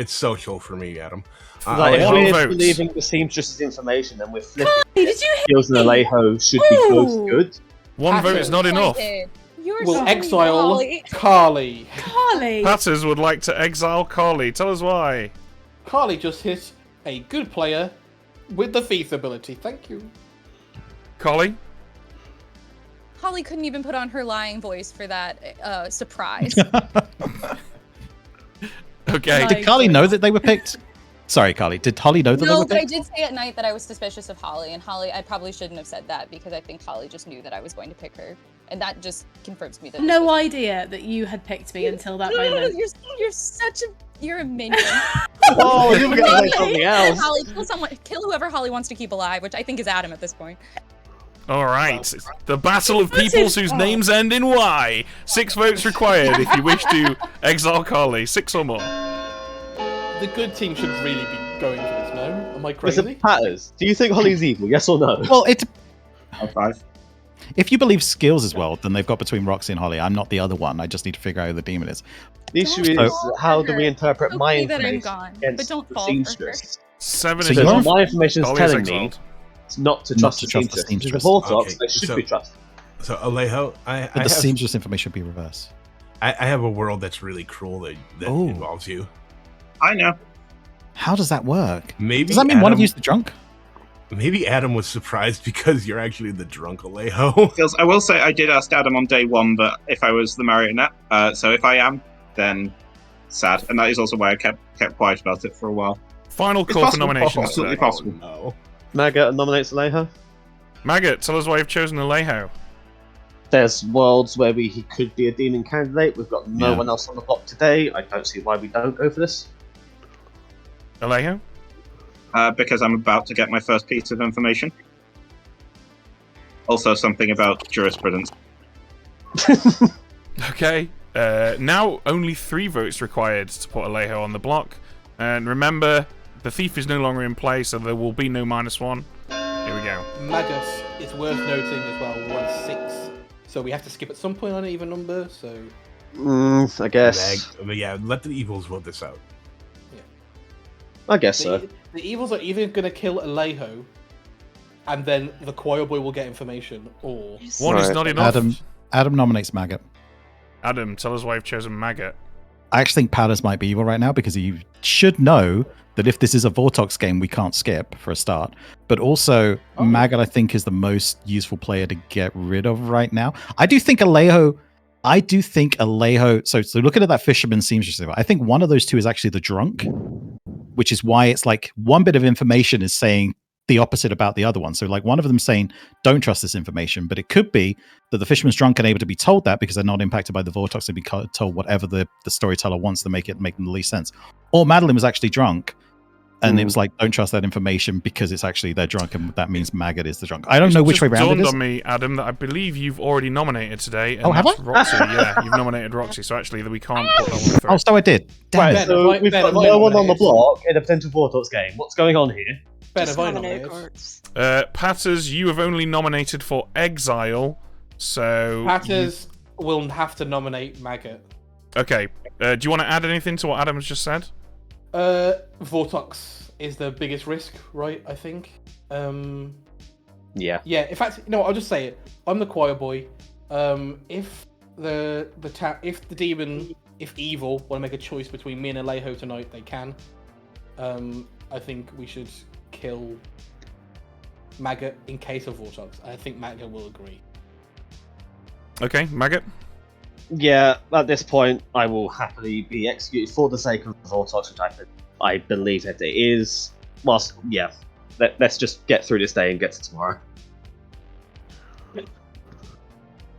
social for me, Adam. Like, if we're believing the seamstress's information, then we're flipping. Skills and Alejo should be both good. 1 vote is not enough. We'll exile Carly. Carly! Patters would like to exile Carly. Tell us why. Carly just hit a good player with the thief ability. Thank you. Carly? Holly couldn't even put on her lying voice for that surprise. Okay. Did Carly know that they were picked? Sorry, Carly. Did Holly know that they No, were but I picked? did say at night that I was suspicious of Holly, and Holly, I probably shouldn't have said that because I think Holly just knew that I was going to pick her, and that just confirms me that. No idea that you had picked me until that moment. You're a minion. Oh, you were going to say something else. Holly, kill whoever Holly wants to keep alive, which I think is Adam at this point. All right. The battle of peoples whose names end in Y. 6 votes required if you wish to exile Carly. 6 or more. The good team should really be going for this, no? Am I crazy? Listen, Patters, do you think Holly's evil? Yes or no? Well, five. If you believe skills as well, then they've got between Roxy and Holly. I'm not the other one. I just need to figure out who the demon is. The issue is, how do we interpret my Okay that I'm information gone, against but don't the fall for her. seamstress? 7 So is you're- enough. My information is Holly telling exiled. me not to trust the seamstress. Because the Vortox, they should be trusted. So Alejo, But the seamstress information should be reverse. I have a world that's really cruel that involves you. I know. How does that work? Maybe Does that mean one of you's the drunk? Maybe Adam was surprised because you're actually the drunk Alejo. I will say I did ask Adam on day 1 that if I was the marionette. So if I am, then sad. And that is also why I kept quiet about it for a while. Final It's call for possible. nominations Absolutely today. possible. No. Maggot nominates Alejo. Maggot, tell us why you've chosen Alejo. There's worlds where he could be a demon candidate. We've got no Yeah. one else on the block today. I don't see why we don't go for this. Alejo? Because I'm about to get my first piece of information. Also, something about jurisprudence. Okay. Now only 3 votes required to put Alejo on the block. And remember, the thief is no longer in play, so there will be no -1. Here we go. Magus, it's worth noting as well, we're on 6. So we have to skip at some point on an even number, so... I guess. But yeah, let the evils vote this out. I guess so. The evils are either going to kill Alejo, and then the choir boy will get information, or... 1 is not enough. Adam nominates Maggot. Adam, tell us why you've chosen Maggot. I actually think Patters might be evil right now because he should know that if this is a Vortox game, we can't skip for a start. But also, Maggot, I think, is the most useful player to get rid of right now. I do think Alejo. So looking at that fisherman seamstress, I think one of those two is actually the drunk, which is why it's like one bit of information is saying the opposite about the other one. So like one of them saying, don't trust this information, but it could be that the fisherman's drunk and able to be told that because they're not impacted by the Vortox, they'd be told whatever the storyteller wants to make them the least sense. Or Madeline was actually drunk, and it was like, don't trust that information because it's actually they're drunk, and that means Maggot is the drunk. I don't know which way around it dawned is. on me, Adam, that I believe you've already nominated today. And Have that's I? Roxy. Yeah, you've nominated Roxy, so actually we can't put that one through. Oh, so I did. Damn Right, it. so we've got no one on the block in a potential Vortox game. What's going on here? Ben, have I nominated? Patters, you have only nominated for Exile, so... Patters will have to nominate Maggot. Okay, do you want to add anything to what Adam has just said? Vortox is the biggest risk, right? I think. Yeah. Yeah. In fact, I'll just say it. I'm the choir boy. If if the demon, if evil, want to make a choice between me and Alejo tonight, they can. I think we should kill Maggot in case of Vortox. I think Maggot will agree. Okay, Maggot. Yeah, at this point, I will happily be executed for the sake of Vortox, which I believe that it is. Whilst, yeah, let's just get through this day and get to tomorrow.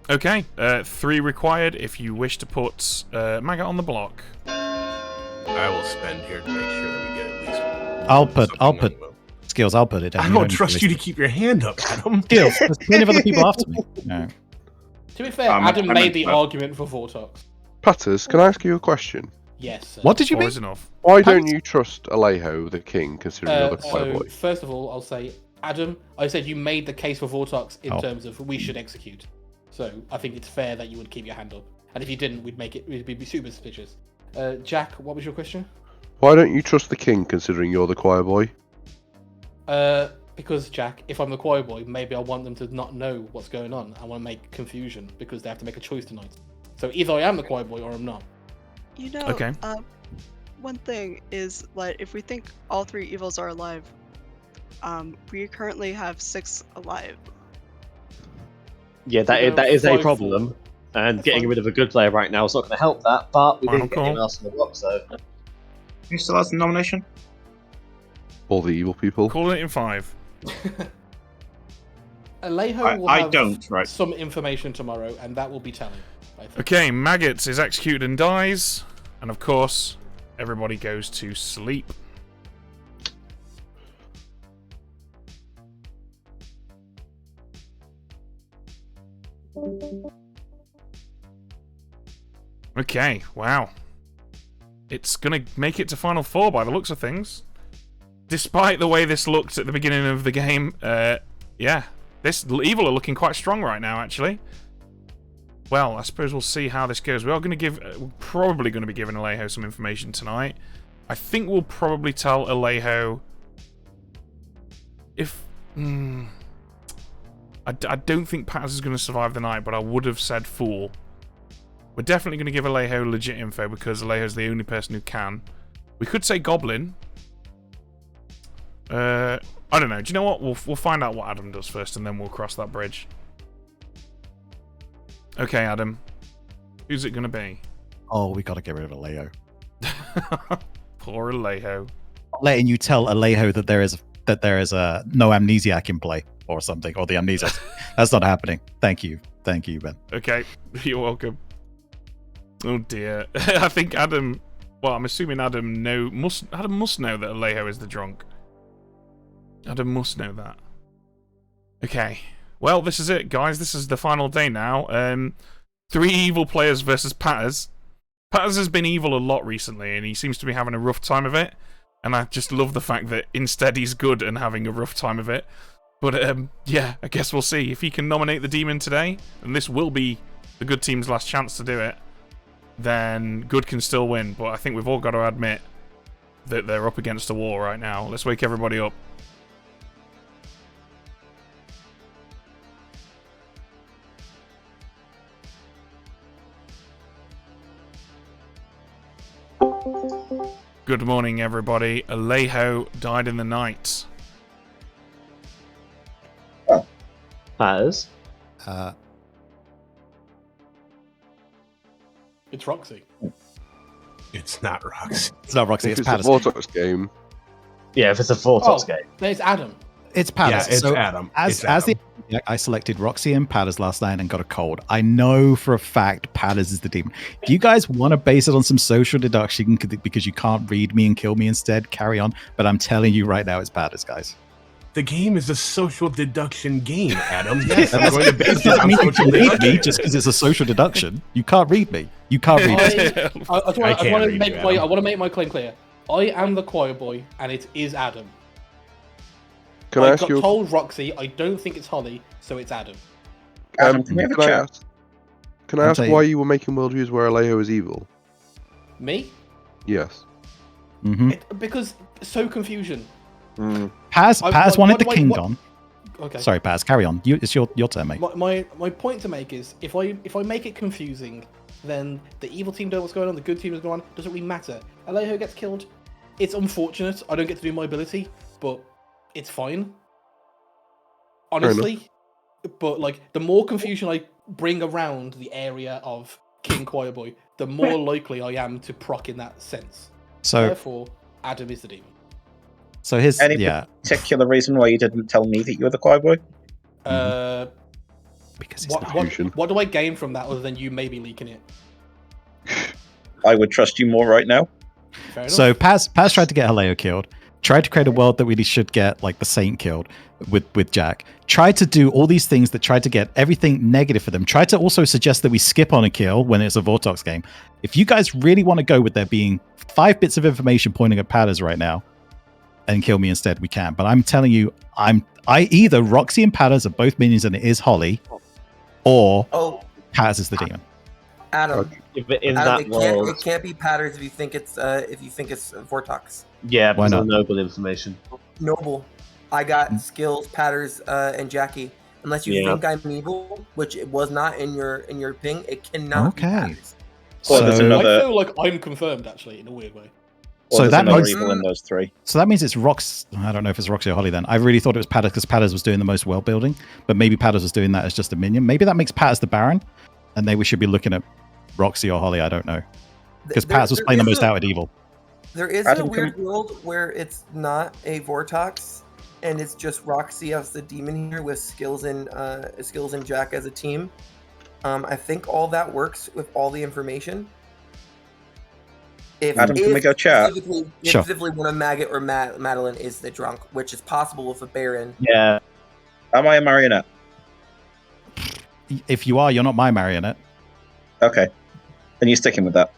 Okay, 3 required if you wish to put Maggot on the block. I will spend here to make sure that we get at least. I'll put Skills. I'll put it down. I don't trust you to keep your hand up, Adam. Skills. There's plenty of other people after me. No. To be fair, Adam made the argument for Vortox. Patters, can I ask you a question? Yes. Sir. What did you mean? Why don't you trust Alejo, the king, considering you're the choir boy? First of all, I'll say, Adam, I said you made the case for Vortox in terms of we should execute. So I think it's fair that you would keep your hand up. And if you didn't, we'd be super suspicious. Jack, what was your question? Why don't you trust the king, considering you're the choir boy? Because, Jack, if I'm the choir boy, maybe I want them to not know what's going on. I want to make confusion because they have to make a choice tonight. So either I am the choir boy or I'm not. You know, okay. One thing is, like, if we think all 3 evils are alive, we currently have 6 alive. Yeah, that is a problem. And getting rid of a good player right now is not going to help that, but we didn't get anyone else on the block, so... Who still has the nomination? All the evil people. Calling it in 5. Alejo will have some information tomorrow, and that will be telling. Okay, Maggots is executed and dies. And of course, everybody goes to sleep. Okay, wow. It's going to make it to Final 4 by the looks of things. Despite the way this looked at the beginning of the game, yeah, this evil are looking quite strong right now, actually. Well, I suppose we'll see how this goes. We are going to give, we're probably going to be giving Alejo some information tonight. I think we'll probably tell Alejo if... I don't think Patters is going to survive the night, but I would have said Fool. We're definitely going to give Alejo legit info because Alejo's the only person who can. We could say Goblin. I don't know. Do you know what? We'll find out what Adam does first, and then we'll cross that bridge. Okay, Adam. Who's it going to be? Oh, we got to get rid of Alejo. Poor Alejo. Letting you tell Alejo that there is a no amnesiac in play or something, or the amnesia. That's not happening. Thank you, Ben. Okay, you're welcome. Oh dear. I think Adam. Well, I'm assuming Adam must know that Alejo is the drunk. Adam must know that. Okay. Well, this is it, guys. This is the final day now. 3 evil players versus Patters. Patters has been evil a lot recently, and he seems to be having a rough time of it. And I just love the fact that instead he's good and having a rough time of it. But, yeah, I guess we'll see. If he can nominate the demon today, and this will be the good team's last chance to do it, then good can still win. But I think we've all got to admit that they're up against a wall right now. Let's wake everybody up. Good morning, everybody. Alejo died in the night. Patters? It's Roxy. It's not Roxy. It's not Roxy. If It's a Patters. Vortox game. Yeah, if it's a Vortox game. There's Adam. It's Patters. Yeah, it's so Adam. As I selected Roxy and Patters last night and got a cold. I know for a fact Patters is the demon. If you guys want to base it on some social deduction because you can't read me and kill me instead, carry on. But I'm telling you right now, it's Patters, guys. The game is a social deduction game, Adam. Yes, I'm going to base it on you social can read me deduction. just because it's a social deduction. You can't read me. You can't read me. I want to make my claim clear. I am the choir boy, and it is Adam. Can I I ask got you? told Roxy. I don't think it's Holly, so it's Adam. Adam, can we have a chat? Can I ask why you were making worldviews where Alejo is evil? Me? Yes. Mm-hmm. Because so confusion. Paz wanted the king gone. Okay. Sorry, Paz, carry on. It's your turn, mate. My point to make is if I make it confusing, then the evil team know what's going on, the good team is going on. Doesn't really matter. Alejo gets killed. It's unfortunate. I don't get to do my ability, but it's fine. Honestly, but like the more confusion I bring around the area of King Choirboy, the more likely I am to proc in that sense. So therefore, Adam is the demon. So his Any particular reason why you didn't tell me that you were the choir boy? Because what do I gain from that other than you maybe leaking it? I would trust you more right now. Fair enough. So Paz tried to get Haleo killed. Tried to create a world that really should get like the Saint killed with Jack. Tried to do all these things that tried to get everything negative for them. Tried to also suggest that we skip on a kill when it's a Vortox game. If you guys really want to go with there being 5 bits of information pointing at Patters right now and kill me instead, we can. But I'm telling you, I either Roxy and Patters are both minions and it is Holly, or Patters is the demon. Adam, that world, it can't be Patters if you think it's Vortox. Yeah, why not? Noble information. Noble. I got skills, Patters, and Jackie. Unless you think I'm evil, which it was not in your ping, it cannot be Patters. So I feel like I'm confirmed actually in a weird way. So that means evil in those three. So that means it's Rox. I don't know if it's Roxy or Holly then. I really thought it was Patters because Patters was doing the most world building, but maybe Patters was doing that as just a minion. Maybe that makes Patters the Baron, and we should be looking at Roxy or Holly. I don't know because Patters was playing the most out at evil. There is a weird world where it's not a Vortox, and it's just Roxy as the demon here with skills and Jack as a team. I think all that works with all the information. Adam, can we go chat? Specifically one of Maggot or Madeline is the drunk, which is possible with a Baron. Yeah. Am I a marionette? If you are, you're not my marionette. Okay. Then you're sticking with that.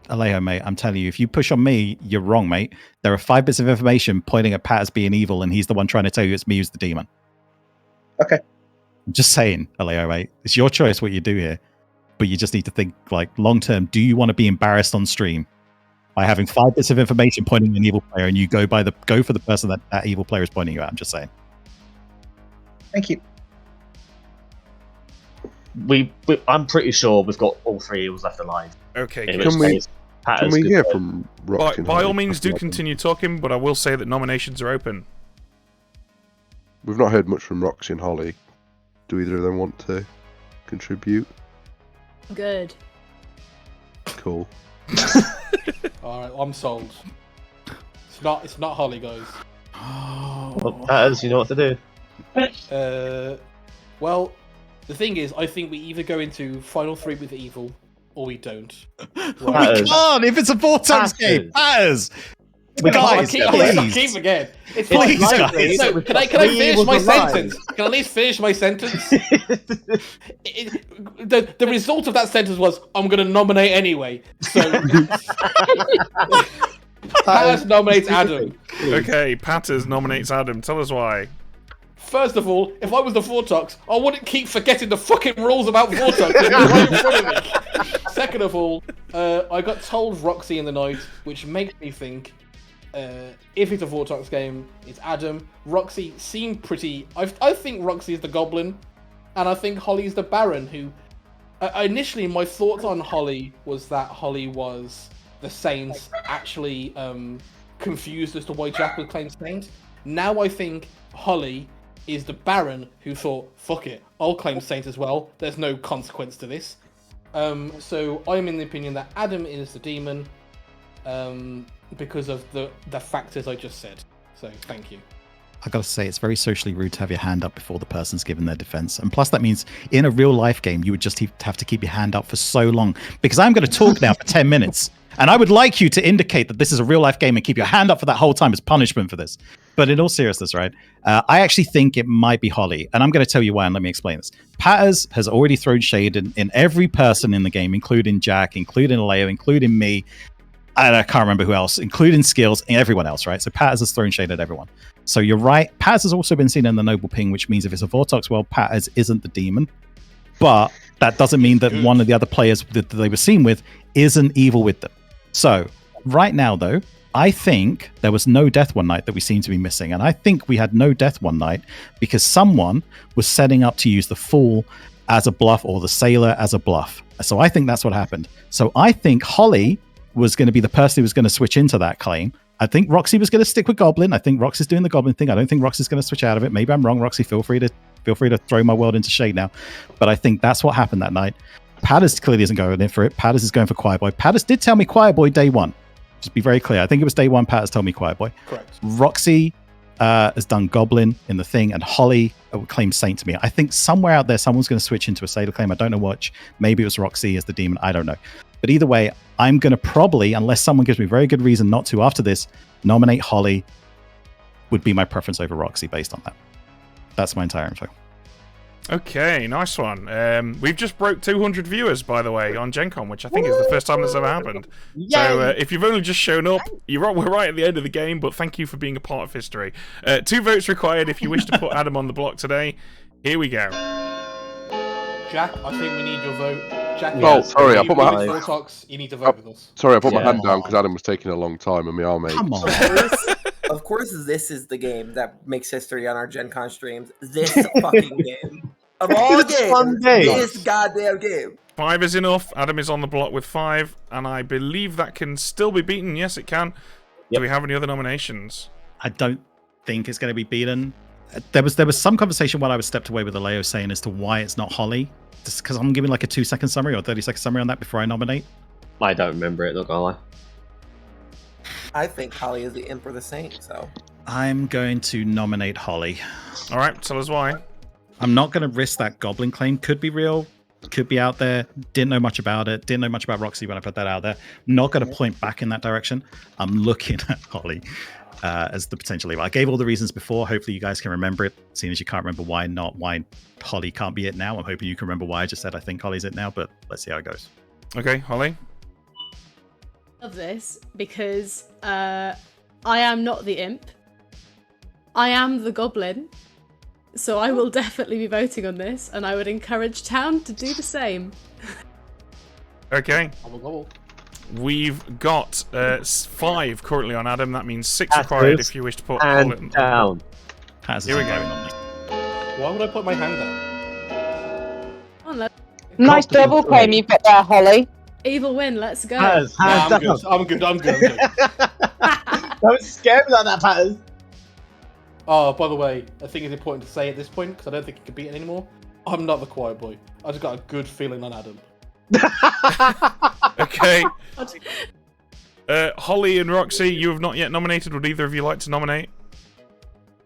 Alejo, mate, I'm telling you, if you push on me, you're wrong, mate. There are 5 bits of information pointing at Pat as being evil, and he's the one trying to tell you it's me who's the demon. Okay. I'm just saying, Alejo, mate. It's your choice what you do here. But you just need to think, like, long term, do you want to be embarrassed on stream by having 5 bits of information pointing at an evil player and you go for the person that evil player is pointing you at? I'm just saying. Thank you. I'm pretty sure we've got all 3 evils left alive. Okay. Can we hear from Roxy? By all means, do continue talking, but I will say that nominations are open. We've not heard much from Roxy and Holly. Do either of them want to contribute? Good. Cool. Alright, I'm sold. It's not Holly, guys. Well, Patters, you know what to do. Well, the thing is, I think we either go into Final 3 with evil, or we don't. We can't! If it's a Vortex game! Patters! Guys, keep again. It's please, guys. So, can I finish my sentence? Can I at least finish my sentence? The result of that sentence was, I'm going to nominate anyway. So, Patters nominates Adam. Okay, Patters nominates Adam. Tell us why. First of all, if I was the Vortox, I wouldn't keep forgetting the fucking rules about Vortox. Right in front of me. Second of all, I got told Roxy in the night, which makes me think if it's a Vortox game, it's Adam. Roxy seemed pretty... I think Roxy is the Goblin, and I think Holly's the Baron, who... initially, my thoughts on Holly was that Holly was the Saint, actually confused as to why Jack would claim Saint. Now I think Holly is the Baron who thought, fuck it, I'll claim Saint as well. There's no consequence to this. So I'm in the opinion that Adam is the demon because of the factors I just said. So thank you. I gotta say, it's very socially rude to have your hand up before the person's given their defense. And plus, that means in a real life game, you would just have to keep your hand up for so long. Because I'm going to talk now for 10 minutes. And I would like you to indicate that this is a real life game and keep your hand up for that whole time as punishment for this. But in all seriousness, right, I actually think it might be Holly. And I'm going to tell you why, and let me explain this. Patters has already thrown shade in every person in the game, including Jack, including Leo, including me, and I can't remember who else, including Skills, and everyone else, right? So Patters has thrown shade at everyone. So you're right. Patters has also been seen in the Noble Ping, which means if it's a Vortox world, Patters isn't the demon. But that doesn't mean that one of the other players that they were seen with isn't evil with them. So right now, though, I think there was no death one night that we seem to be missing. And I think we had no death one night because someone was setting up to use the Fool as a bluff or the Sailor as a bluff. So I think that's what happened. So I think Holly was going to be the person who was going to switch into that claim. I think Roxy was going to stick with Goblin. I think Roxy's doing the Goblin thing. I don't think Roxy's going to switch out of it. Maybe I'm wrong, Roxy. Feel free to throw my world into shade now. But I think that's what happened that night. Padders clearly isn't going in for it. Padders is going for Quiet Boy. Padders did tell me Quiet Boy day one. Just be very clear. I think it was day one. Padders told me Quiet Boy. Correct. Roxy has done Goblin in the thing, and Holly claimed Saint to me. I think somewhere out there, someone's going to switch into a Sailor claim. I don't know which. Maybe it was Roxy as the demon. I don't know. But either way, I'm going to probably, unless someone gives me a very good reason not to after this, nominate Holly would be my preference over Roxy based on that. That's my entire info. Okay, nice one. We've just broke 200 viewers, by the way, on Gen Con, which I think is the first time that's ever happened. So if you've only just shown up, we're right at the end of the game, but thank you for being a part of history. 2 votes required if you wish to put Adam on the block today. Here we go. Jack, I think we need your vote. Jack, sorry, I put my you need to vote with us. Sorry, I put my hand down because Adam was taking a long time and my arm ached. Come on. Of course, this is the game that makes history on our Gen Con streams. This fucking game. Of all games, this goddamn game. 5 is enough. Adam is on the block with 5, and I believe that can still be beaten. Yes, it can. Do we have any other nominations? I don't think it's going to be beaten. There was some conversation while I was stepped away with Aleo saying as to why it's not Holly. Just because I'm giving like a 2-second summary or 30-second summary on that before I nominate. I don't remember it, not gonna lie. I think Holly is the Imp or the Saint, so. I'm going to nominate Holly. All right, tell us why. I'm not going to risk that Goblin claim. Could be real, could be out there. Didn't know much about it. Didn't know much about Roxy when I put that out there. Not going to point back in that direction. I'm looking at Holly as the potential leader. I gave all the reasons before. Hopefully you guys can remember it. Seeing as you can't remember why Holly can't be it now. I'm hoping you can remember why I just said I think Holly's it now, but let's see how it goes. Okay, Holly. Of this because I am not the Imp. I am the Goblin. So I will definitely be voting on this, and I would encourage Town to do the same. Okay. We've got 5 currently on Adam. That means 6 required if you wish to put Holly down. Here we go. Why would I put my hand down? Nice double claim you've got there, Holly. Evil win, let's go. I'm good. I'm good. Don't scare me like that, Patters. Oh, by the way, I think it's important to say at this point, because I don't think you can beat it anymore. I'm not the Quiet Boy. I just got a good feeling on Adam. Okay. Holly and Roxy, you have not yet nominated. Would either of you like to nominate?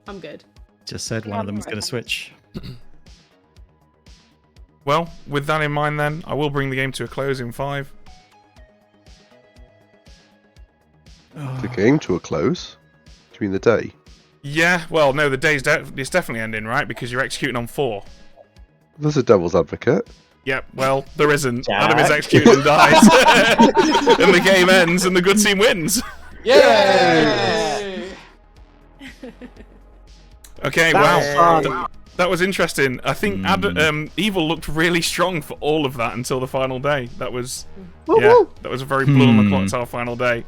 I'm good. Just said one of them is going to switch. Well, with that in mind then, I will bring the game to a close in 5. The game to a close? Do you mean the day? Yeah, well, no, the day's it's definitely ending, right? Because you're executing on 4. There's a devil's advocate. Yep, well, there isn't. Jack. Adam is executed and dies. And the game ends and the good team wins. Yay! Okay, wow. That was interesting. I think Evil looked really strong for all of that until the final day. That was that was a very blood on the Clocktower final day.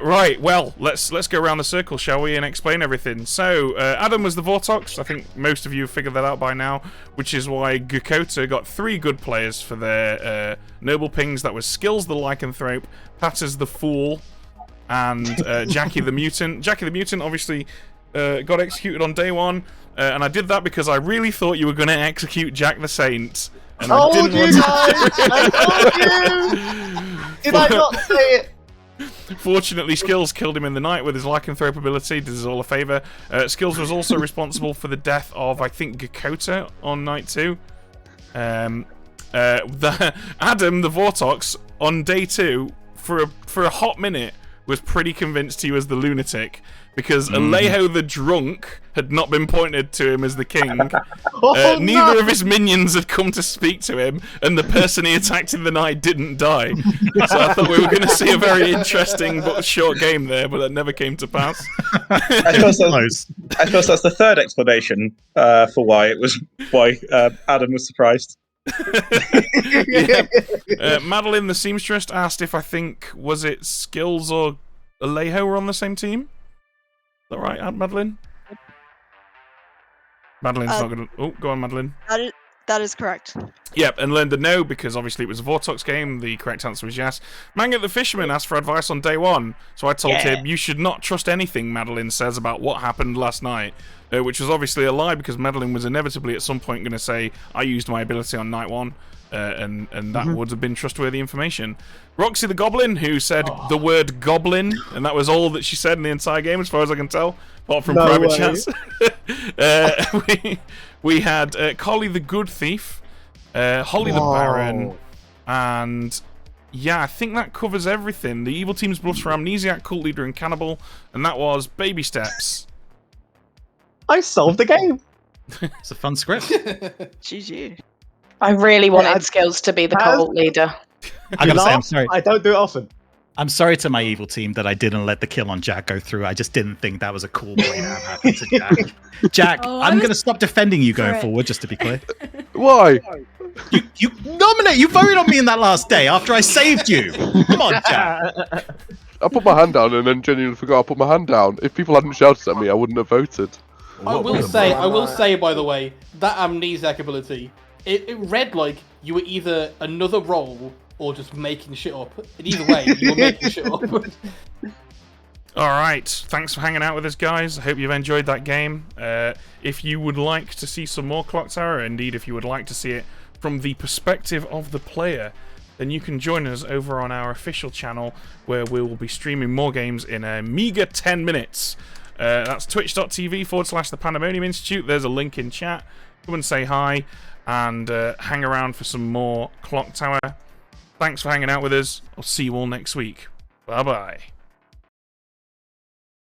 Right, well, let's go around the circle, shall we, and explain everything. So, Adam was the Vortox. I think most of you have figured that out by now, which is why Gukota got 3 good players for their Noble Pings. That was Skills the Lycanthrope, Patters the Fool, and Jackie the Mutant. Jackie the Mutant obviously got executed on day 1, and I did that because I really thought you were going to execute Jack the Saint. And I didn't want to... Did I not say it? Fortunately, Skills killed him in the night with his Lycanthrope ability, did us all a favour. Skills was also responsible for the death of, I think, Gukota on night 2. Adam, the Vortox, on day 2, for a hot minute, was pretty convinced he was the lunatic, because Alejo the Drunk had not been pointed to him as the king. Neither of his minions had come to speak to him, and the person he attacked in the night didn't die. So I thought we were going to see a very interesting but short game there, but that never came to pass. I suppose that's the third explanation for why Adam was surprised. Madeline the Seamstress asked if I think, was it Skills or Alejo were on the same team. Is that right, Aunt Madeline? Madeline's not going to... Oh, go on, Madeline. That is correct. Yep, and learned the no because obviously it was a Vortox game. The correct answer was yes. Mangat the Fisherman asked for advice on day one, so I told him, you should not trust anything Madeline says about what happened last night, which was obviously a lie because Madeline was inevitably at some point going to say, I used my ability on night one, and that would have been trustworthy information. Roxy the Goblin, who said the word goblin, and that was all that she said in the entire game as far as I can tell, apart from private chats. We had Collie the Good Thief, Holly the Baron, and yeah, I think that covers everything. The evil team's bluffs for Amnesiac, Cult Leader, and Cannibal, and that was Baby Steps. I solved the game. It's a fun script. GG. I really wanted Skills to be the cult leader. I gotta say, I'm sorry. I don't do it often. I'm sorry to my evil team that I didn't let the kill on Jack go through. I just didn't think that was a cool way to have happen to Jack. Jack, I'm going to stop defending you going forward, just to be clear. Why? You voted on me in that last day after I saved you. Come on, Jack. I put my hand down and then genuinely forgot I put my hand down. If people hadn't shouted at me, I wouldn't have voted. I will say, by the way, that Amnesiac ability, it read like you were either another role or just making shit up. And either way, you were making shit up. Alright, thanks for hanging out with us, guys. I hope you've enjoyed that game. If you would like to see some more Clocktower, indeed if you would like to see it from the perspective of the player, then you can join us over on our official channel where we will be streaming more games in a meager 10 minutes. That's twitch.tv/The Pandemonium Institute. There's a link in chat. Come and say hi and hang around for some more Clocktower. Thanks for hanging out with us. I'll see you all next week. Bye-bye.